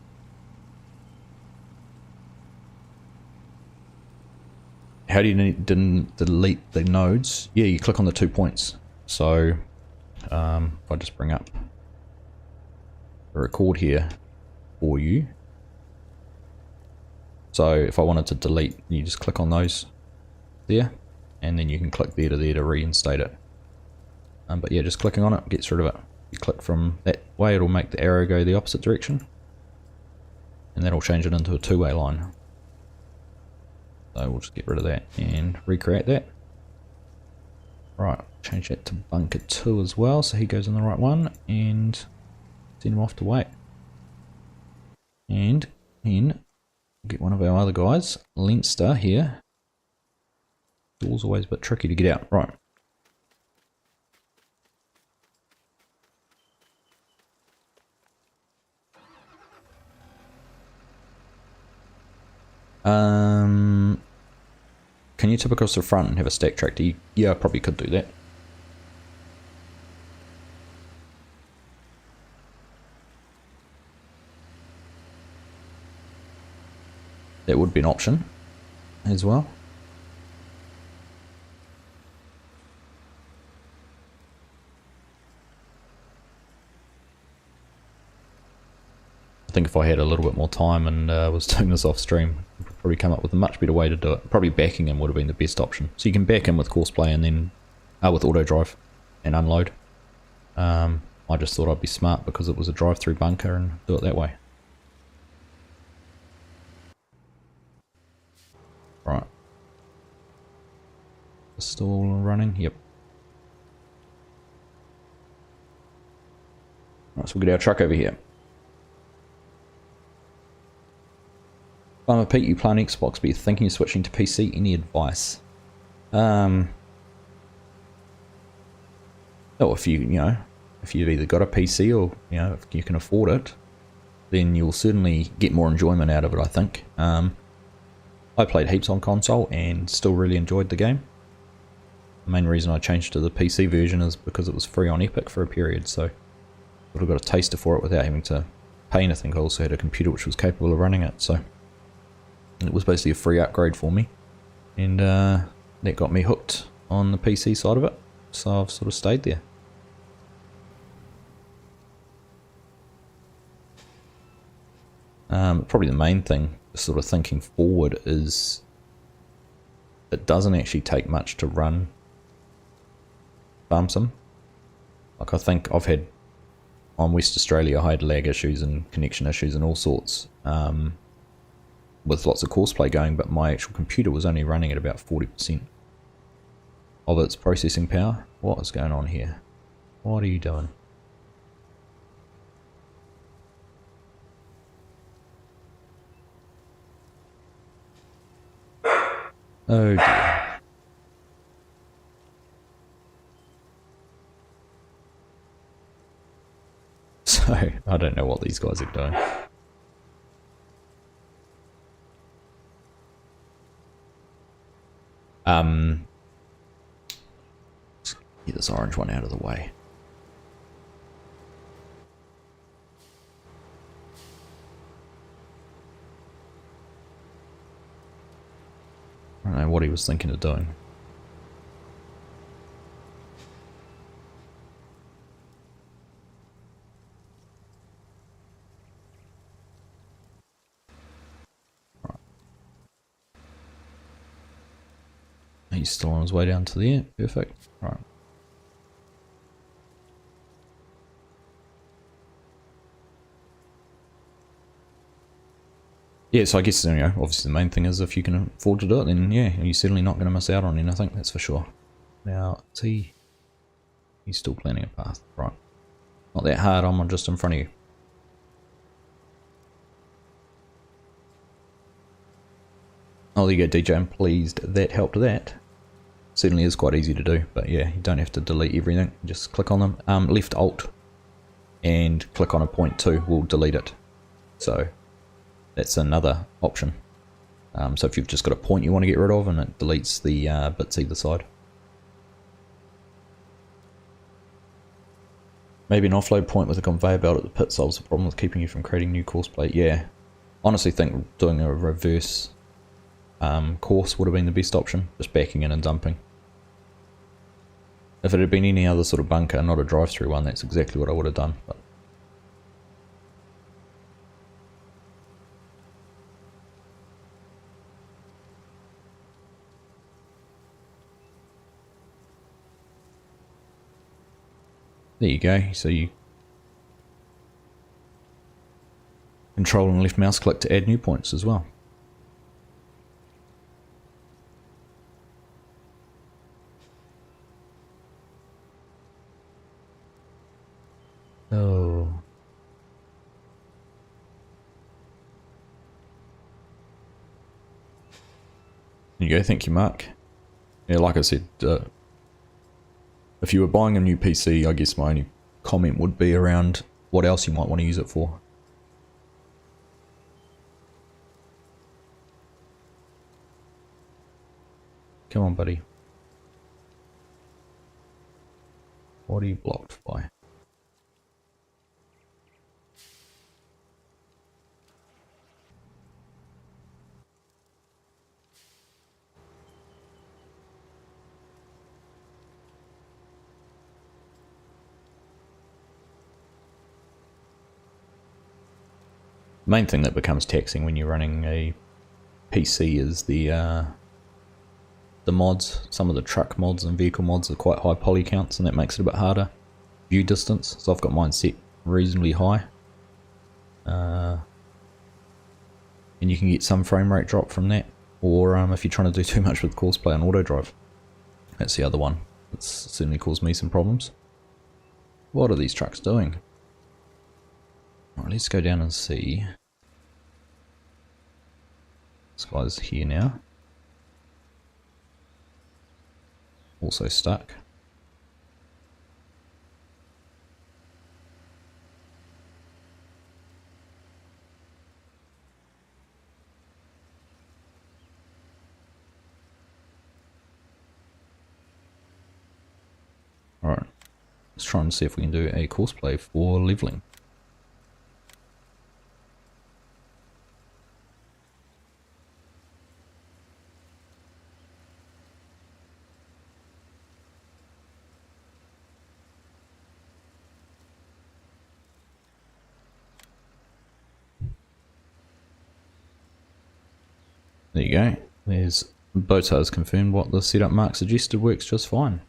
How do you delete the nodes? Yeah, you click on the 2 points. So if I just bring up a record here for you. So if I wanted to delete, you just click on those there, and then you can click there to reinstate it. But yeah, just clicking on it gets rid of it. You click from that way, it'll make the arrow go the opposite direction, and that'll change it into a 2-way line. So we'll just get rid of that and recreate that. Right, change that to bunker 2 as well, so he goes in the right one, and send him off to wait. And then get one of our other guys, Leinster here. Door's always a bit tricky to get out. Right. Can you tip across the front and have a stack tractor? Yeah, I probably could do that. That would be an option as well. think if I had a little bit more time and was doing this off stream, I could probably come up with a much better way to do it. Probably backing in would have been the best option. So you can back in with Courseplay and then with AutoDrive and unload. I just thought I'd be smart because it was a drive-through bunker and do it that way. Right. Still running? Yep. Right, so we'll get our truck over here. Pete, you play on Xbox, but you're thinking of switching to PC. Any advice? Oh, if if you've either got a PC or if you can afford it, then you'll certainly get more enjoyment out of it. I think. I played heaps on console and still really enjoyed the game. The main reason I changed to the PC version is because it was free on Epic for a period, so I would have got a taster for it without having to pay anything. I also had a computer which was capable of running it, so it was basically a free upgrade for me, and that got me hooked on the PC side of it, so I've sort of stayed there. Probably the main thing, sort of thinking forward, is it doesn't actually take much to run Farm Sim. Like, I think I've had, on West Australia, I had lag issues and connection issues and all sorts, with lots of Courseplay going, but my actual computer was only running at about 40% of its processing power. What is going on here? What are you doing? Oh dear. So, I don't know what these guys are doing. Let's get this orange one out of the way. I don't know what he was thinking of doing. Right. He's still on his way down to there. Perfect. Right. Yeah, so I guess, obviously the main thing is if you can afford to do it, then yeah, you're certainly not going to miss out on anything, that's for sure. Now, he's still planning a path, right. Not that hard, I'm just in front of you. Oh, there you go, DJ, I'm pleased that helped that. Certainly is quite easy to do, but yeah, you don't have to delete everything, just click on them. Left Alt and click on a point 2 will delete it. So that's another option. So if you've just got a point you want to get rid of, and it deletes the bits either side. Maybe an offload point with a conveyor belt at the pit solves the problem with keeping you from creating new Courseplay. Yeah, honestly think doing a reverse course would have been the best option, just backing in and dumping. If it had been any other sort of bunker, not a drive-through one, that's exactly what I would have done. But there you go, so you control and left mouse click to add new points as well. Oh. There you go, thank you, Mark. Yeah, like I said, if you were buying a new PC, I guess my only comment would be around what else you might want to use it for. Come on, buddy. What are you blocked by? The main thing that becomes taxing when you're running a PC is the mods. Some of the truck mods and vehicle mods are quite high poly counts, and that makes it a bit harder. View distance, so I've got mine set reasonably high. And you can get some frame rate drop from that, or if you're trying to do too much with Courseplay on AutoDrive. That's the other one. It's certainly caused me some problems. What are these trucks doing? Alright, let's go down and see. This guy's here now. Also stuck. Alright, let's try and see if we can do a Courseplay for leveling. There you go. There's Botars confirmed what the setup mark suggested works just fine.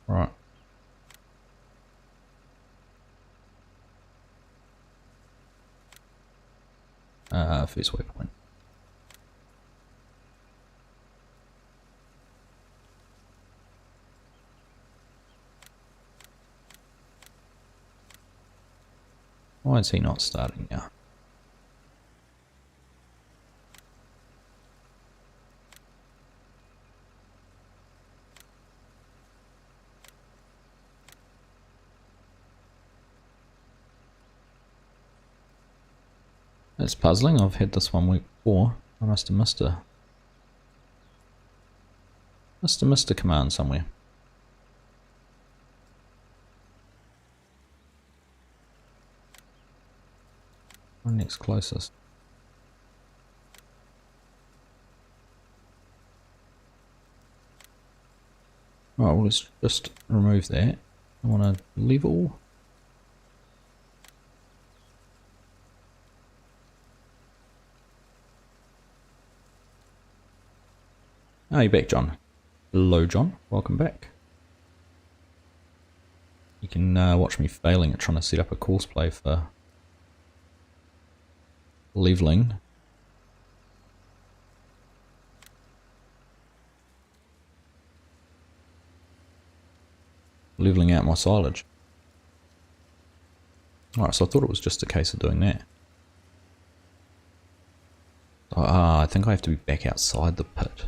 Right. First waypoint. Why is he not starting now? That's puzzling. I've had this one week before. I must have missed a command somewhere. One next closest. Alright, well, let's just remove that. I want to level. Oh, you're back, John. Hello, John. Welcome back. You can watch me failing at trying to set up a Courseplay for leveling. Leveling out my silage. Alright, so I thought it was just a case of doing that. I think I have to be back outside the pit.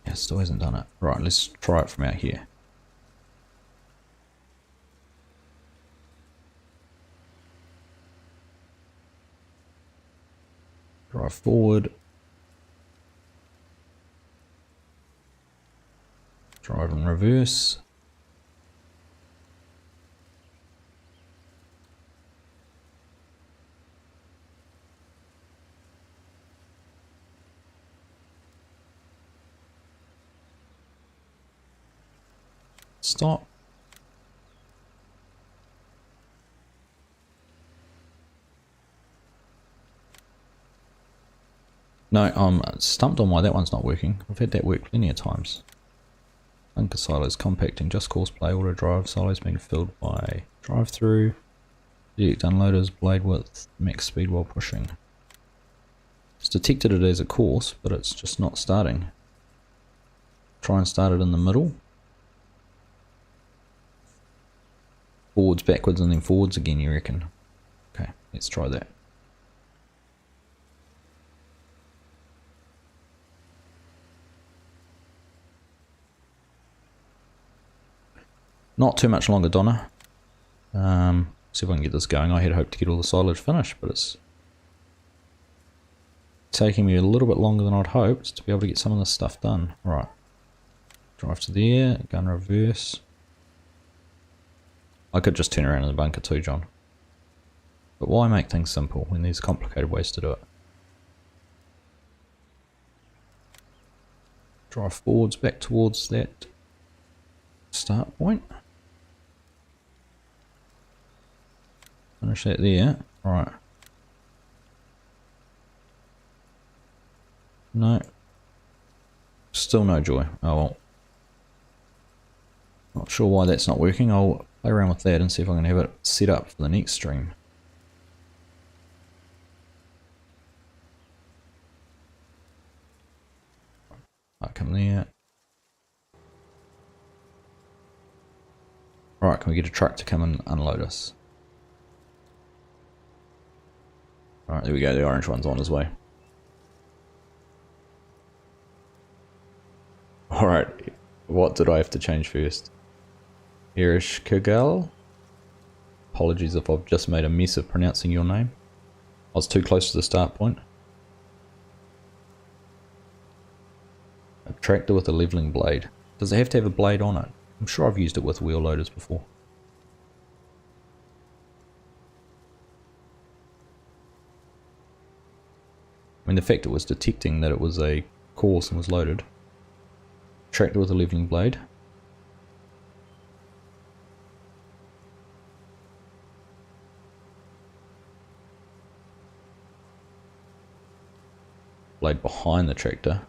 Yeah, still hasn't done it. Right, let's try it from out here. Drive forward. Drive in reverse. Stop. No, I'm stumped on why that one's not working. I've had that work plenty of times. Bunker silos compacting, just Courseplay, AutoDrive, silos being filled by drive-through, eject unloaders, blade width, max speed while pushing. It's detected it as a course, but it's just not starting. Try and start it in the middle. Forwards, backwards, and then forwards again, you reckon? Okay, let's try that. Not too much longer, Donna. See if I can get this going. I had hoped to get all the silage finished, but it's taking me a little bit longer than I'd hoped to be able to get some of this stuff done. Right. Drive to there, gun reverse. I could just turn around in the bunker too, John. But why make things simple when there's complicated ways to do it? Drive forwards back towards that start point. Finish that there. Right. No. Still no joy. Oh well. Not sure why that's not working. I'll play around with that and see if I can have it set up for the next stream. I'll come there. Right, can we get a truck to come and unload us? Alright, there we go, the orange one's on his way. Alright, what did I have to change first? Irish Kigal? Apologies if I've just made a mess of pronouncing your name. I was too close to the start point. A tractor with a levelling blade. Does it have to have a blade on it? I'm sure I've used it with wheel loaders before. I mean, the fact it was detecting that it was a course and was loaded. Tractor with a levelling blade. Blade behind the tractor.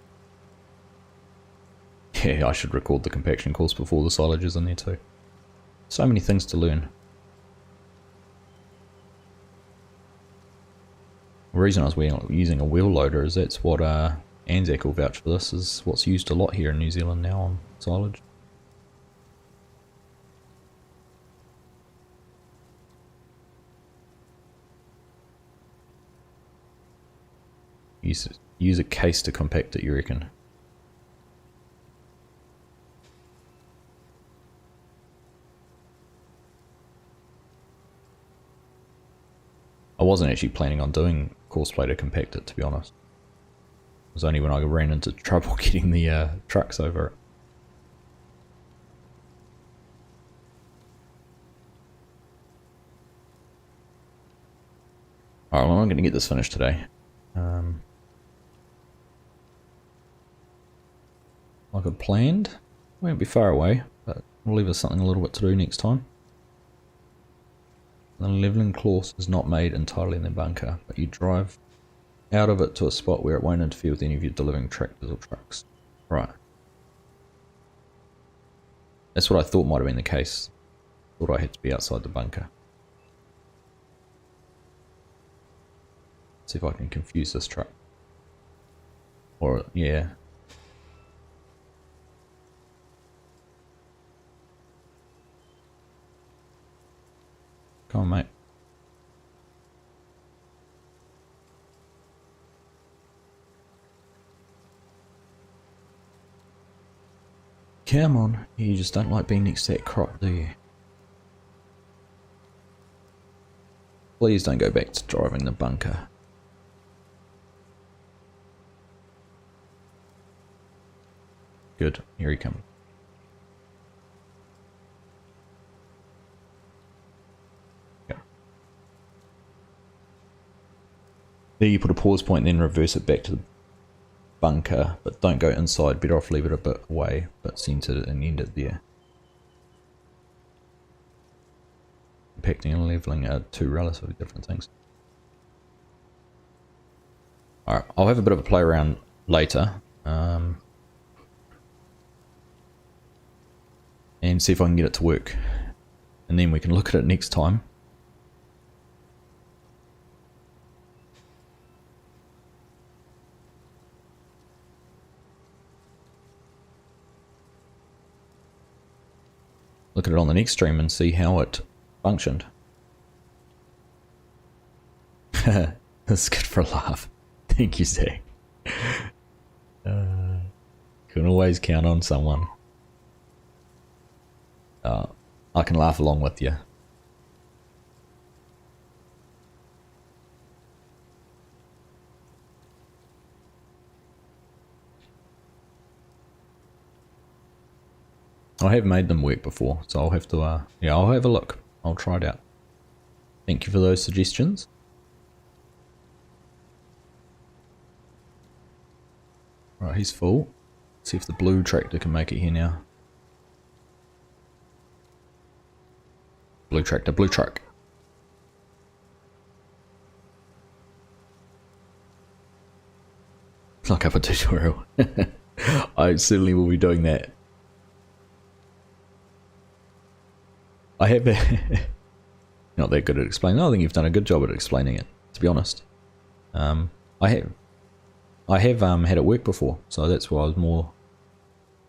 Yeah, I should record the compaction course before the silage is in there too. So many things to learn. The reason I was using a wheel loader is that's what Anzac will vouch for this, is what's used a lot here in New Zealand now on silage. Use a case to compact it, you reckon? I wasn't actually planning on doing course play to compact it, to be honest. It was only when I ran into trouble getting the trucks over it. Alright, well, I'm going to get this finished today. Like I planned. Won't be far away, but we'll leave us something a little bit to do next time. The levelling course is not made entirely in the bunker, but you drive out of it to a spot where it won't interfere with any of your delivering tractors or trucks. Right. That's what I thought might have been the case. Thought I had to be outside the bunker. See if I can confuse this truck. Or, yeah. Come on, mate. Come on. You just don't like being next to that crop, do you? Please don't go back to driving the bunker. Good. Here he comes. There you put a pause point and then reverse it back to the bunker, but don't go inside, better off leave it a bit away, but center it and end it there. Compacting and leveling are two relatively different things. Alright, I'll have a bit of a play around later, and see if I can get it to work, and then we can look at it next time. Look at it on the next stream and see how it functioned. That's good for a laugh. Thank you, Zach. Can always count on someone. I can laugh along with you. I have made them work before, so I'll have to, yeah, I'll have a look. I'll try it out. Thank you for those suggestions. Right, he's full. Let's see if the blue tractor can make it here now. Blue tractor, blue truck. Look up a tutorial. I certainly will be doing that. I have not that good at explaining. I think you've done a good job at explaining it, to be honest. I have had it work before, so that's why I was more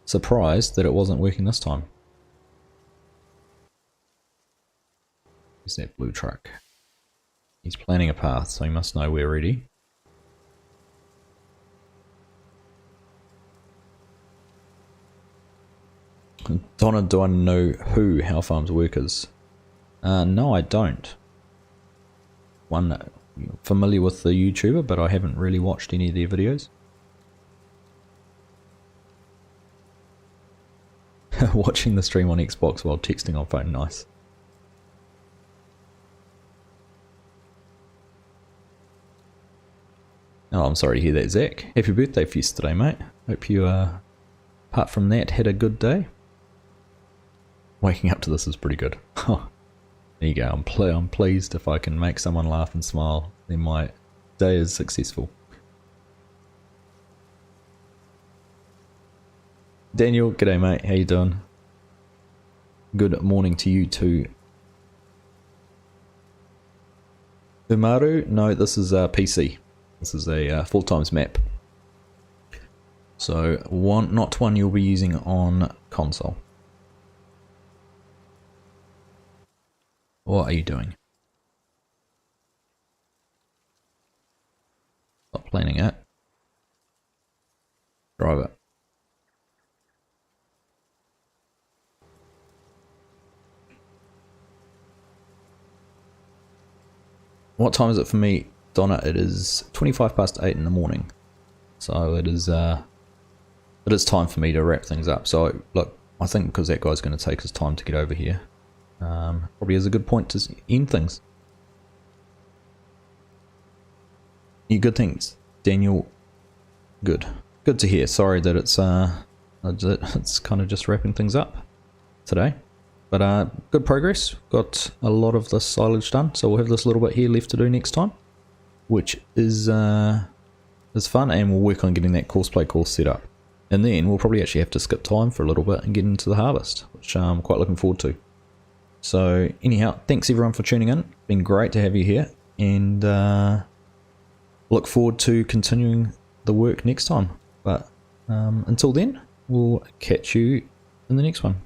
surprised that it wasn't working this time. Where's that blue truck? He's planning a path, so he must know we're ready. Donna, do I know who How Farms Workers? No, I don't. One, familiar with the YouTuber, but I haven't really watched any of their videos. Watching the stream on Xbox while texting on phone, nice. Oh, I'm sorry to hear that, Zach. Happy birthday for yesterday, mate. Hope you, apart from that, had a good day. Waking up to this is pretty good. There you go. I'm pleased if I can make someone laugh and smile, then my day is successful. Daniel, g'day mate. How you doing? Good morning to you too. Umaru? No, this is a PC. This is a full times map. So not one you'll be using on console. What are you doing? Stop planning it. Drive it. What time is it for me, Donna? It is 8:25 in the morning. So it is time for me to wrap things up. So look, I think because that guy's going to take his time to get over here. Probably is a good point to end things. You good things, Daniel? Good to hear. Sorry that it's kind of just wrapping things up today, but good progress. Got a lot of the silage done, so we'll have this little bit here left to do next time, which is fun, and we'll work on getting that courseplay course set up, and then we'll probably actually have to skip time for a little bit and get into the harvest, which I'm quite looking forward to. So anyhow, thanks everyone for tuning in. Been great to have you here, and look forward to continuing the work next time. But until then, we'll catch you in the next one.